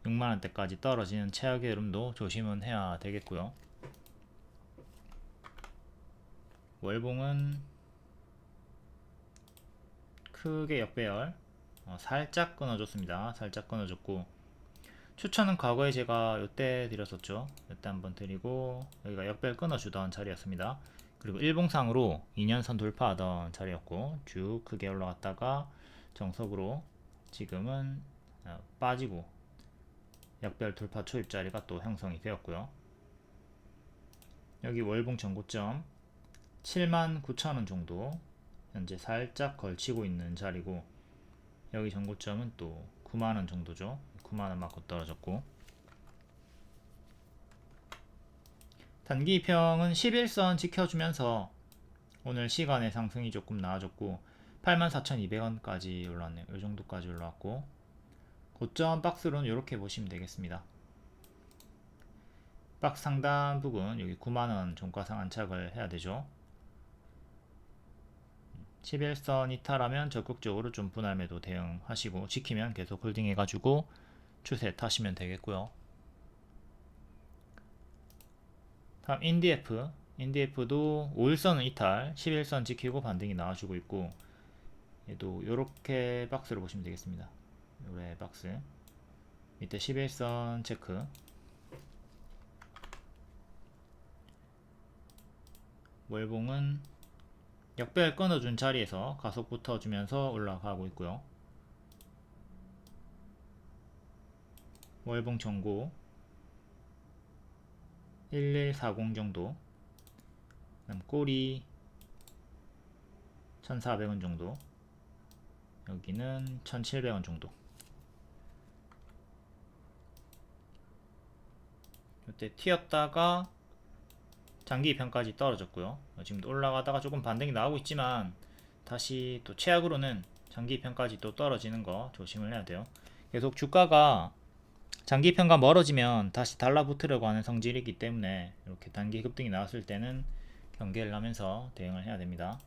6만원대까지 떨어지는 최악의 흐름도 조심은 해야 되겠고요. 월봉은 크게 역배열 살짝 끊어줬습니다. 살짝 끊어줬고 추천은 과거에 제가 요때 드렸었죠. 요때 한번 드리고 여기가 역배열 끊어주던 자리였습니다. 그리고 일봉상으로 2년선 돌파하던 자리였고 쭉 크게 올라갔다가 정석으로 지금은 빠지고 역배열 돌파 초입 자리가 또 형성이 되었고요. 여기 월봉 전고점 79,000원 정도 현재 살짝 걸치고 있는 자리고 여기 전고점은 또 9만원 정도죠. 9만원 맞고 떨어졌고 단기평은 11선 지켜주면서 오늘 시간의 상승이 조금 나아졌고 84,200원까지 올라왔네요. 이 정도까지 올라왔고 고점 박스로는 이렇게 보시면 되겠습니다. 박스 상단 부분 여기 9만원 종가상 안착을 해야 되죠. 11선 이탈하면 적극적으로 좀 분할 매도 대응하시고 지키면 계속 홀딩 해가지고 추세 타시면 되겠고요. 다음 인디에프도 5일선은 이탈 11선 지키고 반등이 나와주고 있고 얘도 요렇게 박스로 보시면 되겠습니다. 요래 박스 밑에 11선 체크 월봉은 역배열 끊어준 자리에서 가속 붙어주면서 올라가고 있고요. 월봉 전고 1140 정도, 그다음 꼬리 1400원 정도, 여기는 1700원 정도. 이때 튀었다가 장기 입현까지 떨어졌고요. 지금도 올라가다가 조금 반등이 나오고 있지만 다시 또 최악으로는 장기 입현까지 또 떨어지는 거 조심을 해야 돼요. 계속 주가가 장기 입현과 멀어지면 다시 달라붙으려고 하는 성질이기 때문에 이렇게 단기 급등이 나왔을 때는 경계를 하면서 대응을 해야 됩니다.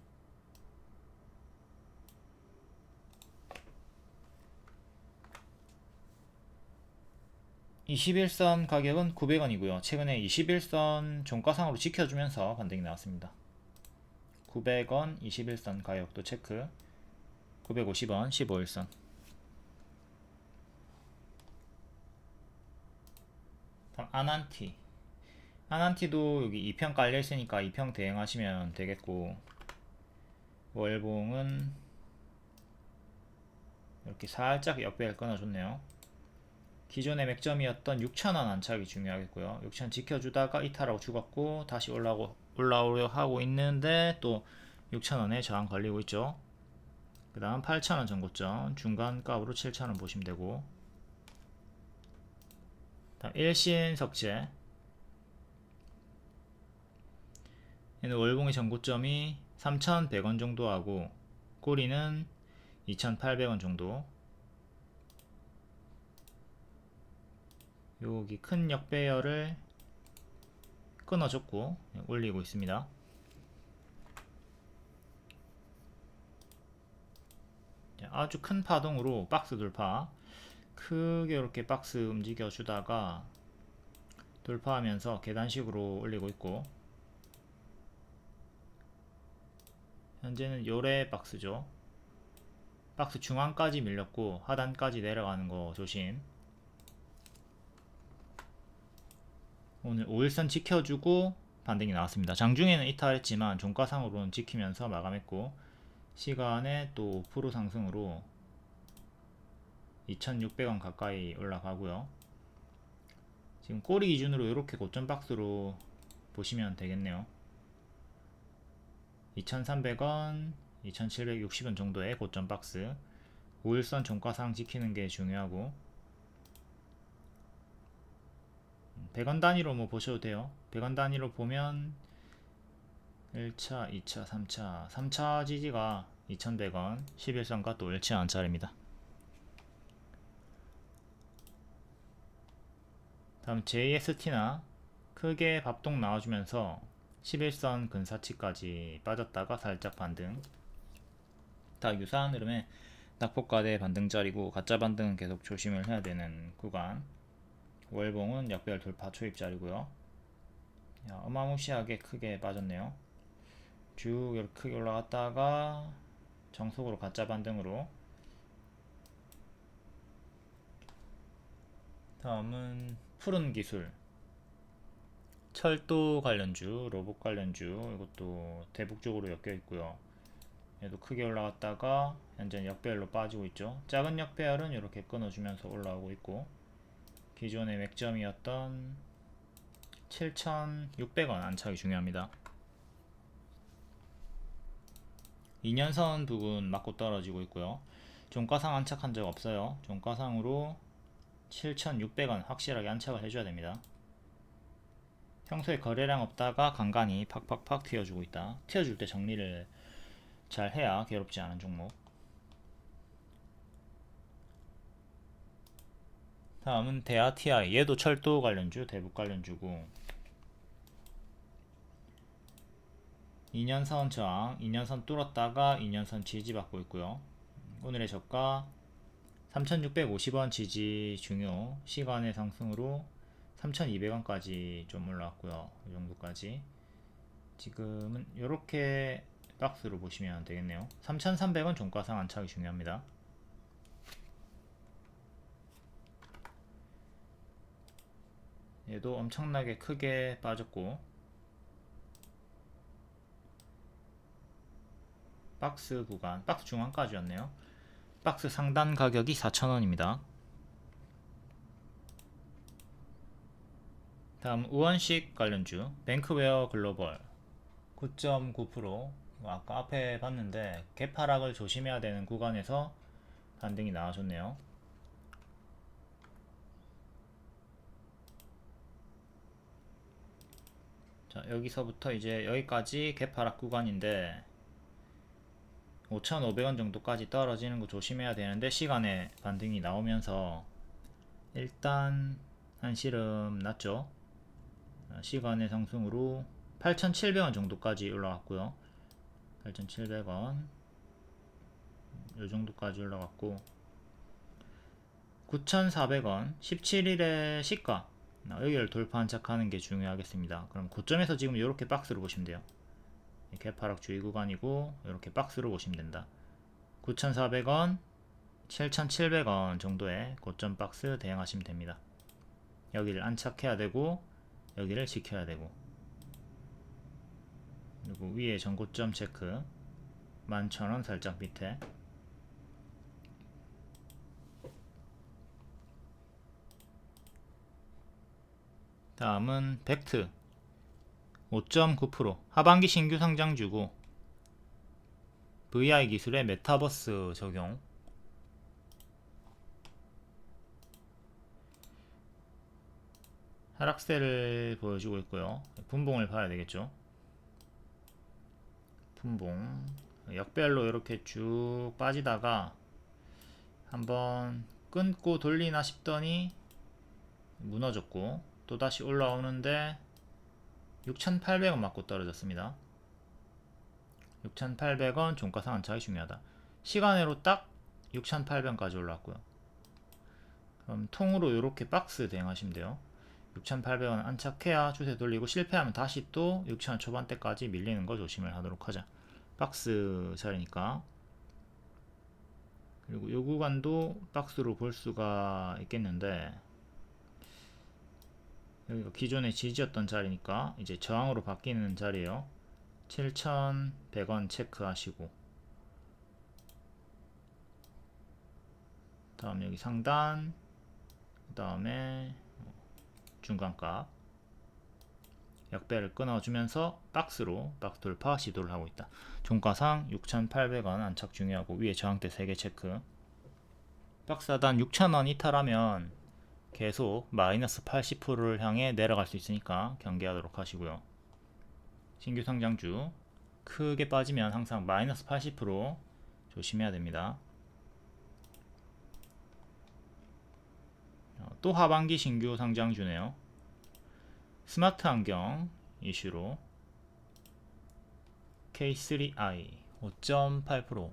(21선) 가격은 900원이고요 최근에 21선 종가상으로 지켜주면서 반등이 나왔습니다. 900원 21선 가격도 체크, 950원 15일선. 다음 아난티도 여기 2평 깔려 있으니까 2평 대응하시면 되겠고 월봉은 이렇게 살짝 역배열 끊어줬네요. 기존의 맥점이었던 6,000원 안착이 중요하겠고요. 6,000원 지켜주다가 이탈하고 죽었고 다시 올라오려 하고 있는데 또 6,000원에 저항 걸리고 있죠. 그 다음 8,000원 전고점 중간값으로 7,000원 보시면 되고, 다음 일신석재 얘는 월봉의 전고점이 3,100원 정도 하고 꼬리는 2,800원 정도. 여기 큰 역배열을 끊어졌고 올리고 있습니다. 아주 큰 파동으로 박스 돌파, 크게 이렇게 박스 움직여 주다가 돌파하면서 계단식으로 올리고 있고, 현재는 요래 박스죠. 박스 중앙까지 밀렸고 하단까지 내려가는 거 조심. 오늘 5일선 지켜주고 반등이 나왔습니다. 장중에는 이탈했지만 종가상으로는 지키면서 마감했고, 시간에 또 5% 상승으로 2600원 가까이 올라가고요. 지금 꼬리 기준으로 이렇게 고점 박스로 보시면 되겠네요. 2300원, 2760원 정도의 고점 박스, 5일선 종가상 지키는 게 중요하고, 100원 단위로 뭐 보셔도 돼요. 100원 단위로 보면 1차, 2차, 3차 지지가 2100원, 11선과 또 일치 않은 자리입니다. 다음 JST나 크게 밥동 나와주면서 11선 근사치까지 빠졌다가 살짝 반등. 다 유사한 흐름에 낙폭과대 반등자리고, 가짜 반등은 계속 조심을 해야 되는 구간. 월봉은 역별 돌파 초입자리고요. 어마무시하게 크게 빠졌네요. 쭉 이렇게 크게 올라갔다가 정속으로 가짜 반등으로. 다음은 푸른 기술, 철도 관련주, 로봇 관련주, 이것도 대북 쪽으로 엮여 있고요. 얘도 크게 올라갔다가 현재 역배열로 빠지고 있죠. 작은 역배열은 이렇게 끊어주면서 올라오고 있고, 기존의 맥점이었던 7,600원 안착이 중요합니다. 2년선 부근 맞고 떨어지고 있고요. 종가상 안착한 적 없어요. 종가상으로 7,600원 확실하게 안착을 해줘야 됩니다. 평소에 거래량 없다가 간간히 팍팍팍 튀어주고 있다. 튀어줄 때 정리를 잘 해야 괴롭지 않은 종목. 다음은 대하TI, 얘도 철도 관련주, 대북 관련주고, 2년선 저항, 2년선 뚫었다가 2년선 지지받고 있고요. 오늘의 저가 3650원 지지 중요, 시간의 상승으로 3200원까지 좀 올라왔고요. 이 정도까지. 지금은 이렇게 박스로 보시면 되겠네요. 3300원 종가상 안착이 중요합니다. 얘도 엄청나게 크게 빠졌고, 박스 구간, 박스 중앙까지 왔네요. 박스 상단 가격이 4,000원입니다. 다음 우원식 관련주, 뱅크웨어 글로벌 9.9%, 아까 앞에 봤는데 개파락을 조심해야 되는 구간에서 반등이 나와줬네요. 자, 여기서부터 이제 여기까지 개파락 구간인데 5,500원 정도까지 떨어지는 거 조심해야 되는데, 시간에 반등이 나오면서 일단 한시름 났죠. 시간의 상승으로 8,700원 정도까지 올라갔고요. 8,700원 요 정도까지 올라갔고, 9,400원 17일의 시가, 여기를 돌파 안착하는 게 중요하겠습니다. 그럼 고점에서 지금 이렇게 박스로 보시면 돼요. 개파락 주의 구간이고 이렇게 박스로 보시면 된다. 9,400원, 7,700원 정도의 고점 박스 대응하시면 됩니다. 여기를 안착해야 되고 여기를 지켜야 되고, 그리고 위에 전고점 체크 11,000원 살짝 밑에. 다음은 벡트 5.9%, 하반기 신규 상장주고, VI 기술의 메타버스 적용. 하락세를 보여주고 있고요. 분봉을 봐야 되겠죠. 분봉 역별로 이렇게 쭉 빠지다가 한번 끊고 돌리나 싶더니 무너졌고, 또다시 올라오는데 6,800원 맞고 떨어졌습니다. 6,800원 종가상 안착이 중요하다. 시간으로 딱 6,800원까지 올라왔고요. 그럼 통으로 이렇게 박스 대응하시면 돼요. 6,800원 안착해야 추세 돌리고, 실패하면 다시 또 6,000원 초반대까지 밀리는 거 조심을 하도록 하자. 박스 자리니까. 그리고 이 구간도 박스로 볼 수가 있겠는데, 여기가 기존에 지지였던 자리니까 이제 저항으로 바뀌는 자리에요. 7,100원 체크하시고, 다음 여기 상단, 그 다음에 중간값 역배를 끊어주면서 박스로 박스 돌파 시도를 하고 있다. 종가상 6,800원 안착 중요하고, 위에 저항대 3개 체크. 박스 하단 6,000원 이탈하면 계속 마이너스 80%를 향해 내려갈 수 있으니까 경계하도록 하시고요. 신규 상장주 크게 빠지면 항상 마이너스 80% 조심해야 됩니다. 또 하반기 신규 상장주네요. 스마트 안경 이슈로 K3i 5.8%.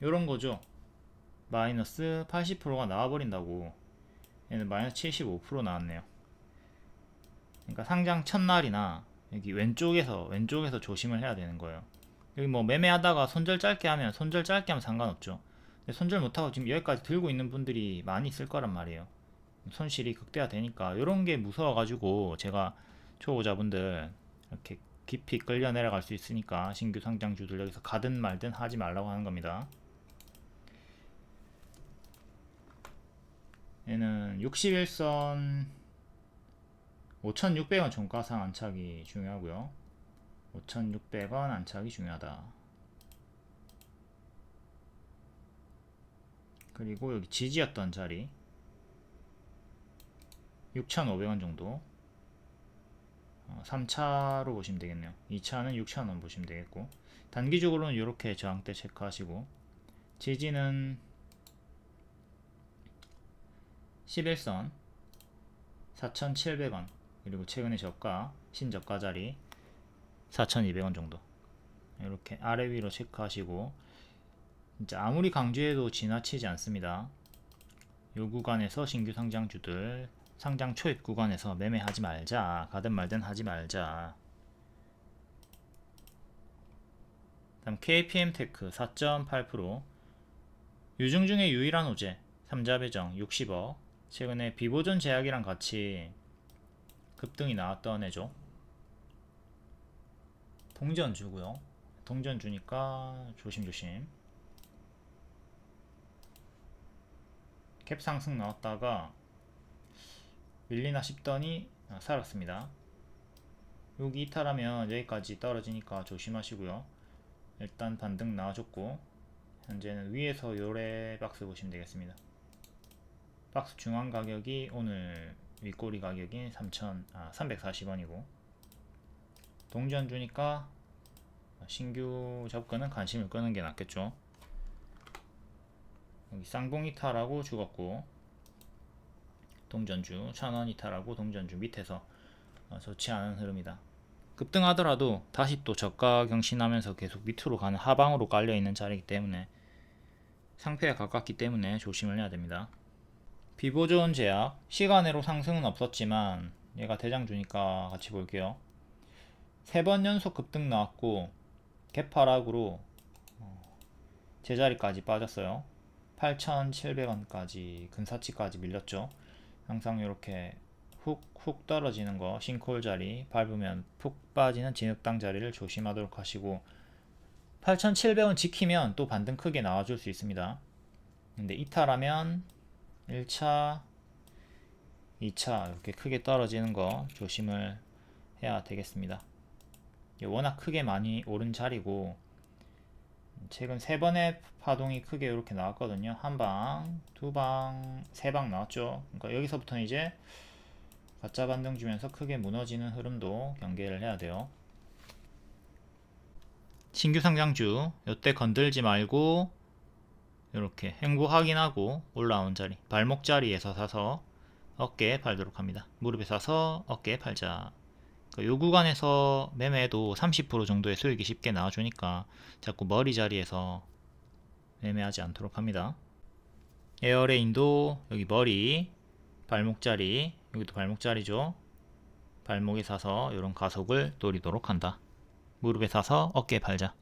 요런 거죠. 마이너스 80%가 나와버린다고. 얘는 마이너스 75% 나왔네요. 그러니까 상장 첫날이나 여기 왼쪽에서 조심을 해야 되는 거예요. 여기 뭐 매매하다가 손절 짧게 하면 상관없죠. 근데 손절 못하고 지금 여기까지 들고 있는 분들이 많이 있을 거란 말이에요. 손실이 극대화되니까 이런 게 무서워가지고 제가 초보자분들 이렇게 깊이 끌려 내려갈 수 있으니까 신규 상장주들 여기서 가든 말든 하지 말라고 하는 겁니다. 얘는 61선 5,600원 종가상 안착이 중요하고요. 5,600원 안착이 중요하다. 그리고 여기 지지였던 자리 6,500원 정도, 3차로 보시면 되겠네요. 2차는 6,000원 보시면 되겠고, 단기적으로는 이렇게 저항대 체크하시고, 지지는 11선 4,700원, 그리고 최근의 저가 신저가 자리 4,200원 정도, 이렇게 아래 위로 체크하시고, 진짜 아무리 강조해도 지나치지 않습니다. 요 구간에서 신규 상장주들 상장 초입 구간에서 매매하지 말자. 가든 말든 하지 말자. 다음 KPM테크 4.8%, 유증 중에 유일한 호재 3자 배정 60억, 최근에 비보존 제약이랑 같이 급등이 나왔던 애죠. 동전주고요. 동전주니까 조심조심. 캡 상승 나왔다가 밀리나 싶더니 살았습니다. 여기 이탈하면 여기까지 떨어지니까 조심하시고요. 일단 반등 나와줬고, 현재는 위에서 요래 박스 보시면 되겠습니다. 박스 중앙 가격이 오늘 윗꼬리 가격이 340원이고, 동전주니까 신규 접근은 관심을 끄는 게 낫겠죠. 여기 쌍봉 이탈하고 죽었고, 동전주 1,000원 이탈하고 동전주 밑에서 좋지 않은 흐름이다. 급등하더라도 다시 또 저가 경신하면서 계속 밑으로 가는 하방으로 깔려있는 자리이기 때문에, 상패에 가깝기 때문에 조심을 해야 됩니다. 비보존 제약 시간으로 상승은 없었지만 얘가 대장주니까 같이 볼게요. 3번 연속 급등 나왔고 개파락으로 제자리까지 빠졌어요. 8,700원까지 근사치까지 밀렸죠. 항상 이렇게 훅 떨어지는 거, 싱크홀 자리 밟으면 푹 빠지는 진흙당 자리를 조심하도록 하시고, 8,700원 지키면 또 반등 크게 나와줄 수 있습니다. 근데 이탈하면 1차 2차 이렇게 크게 떨어지는 거 조심을 해야 되겠습니다. 워낙 크게 많이 오른 자리고, 최근 3번의 파동이 크게 이렇게 나왔거든요. 한방, 두방, 세방 나왔죠. 그러니까 여기서부터는 이제 가짜 반등 주면서 크게 무너지는 흐름도 경계를 해야 돼요. 신규 상장주 요때 건들지 말고 이렇게 행보 확인하고 올라온 자리 발목 자리에서 사서 어깨에 팔도록 합니다. 무릎에 사서 어깨에 팔자. 요 구간에서 매매해도 30% 정도의 수익이 쉽게 나와주니까 자꾸 머리 자리에서 매매하지 않도록 합니다. 에어레인도 여기 머리 발목 자리, 여기도 발목 자리죠. 발목에 사서 이런 가속을 노리도록 한다. 무릎에 사서 어깨에 팔자.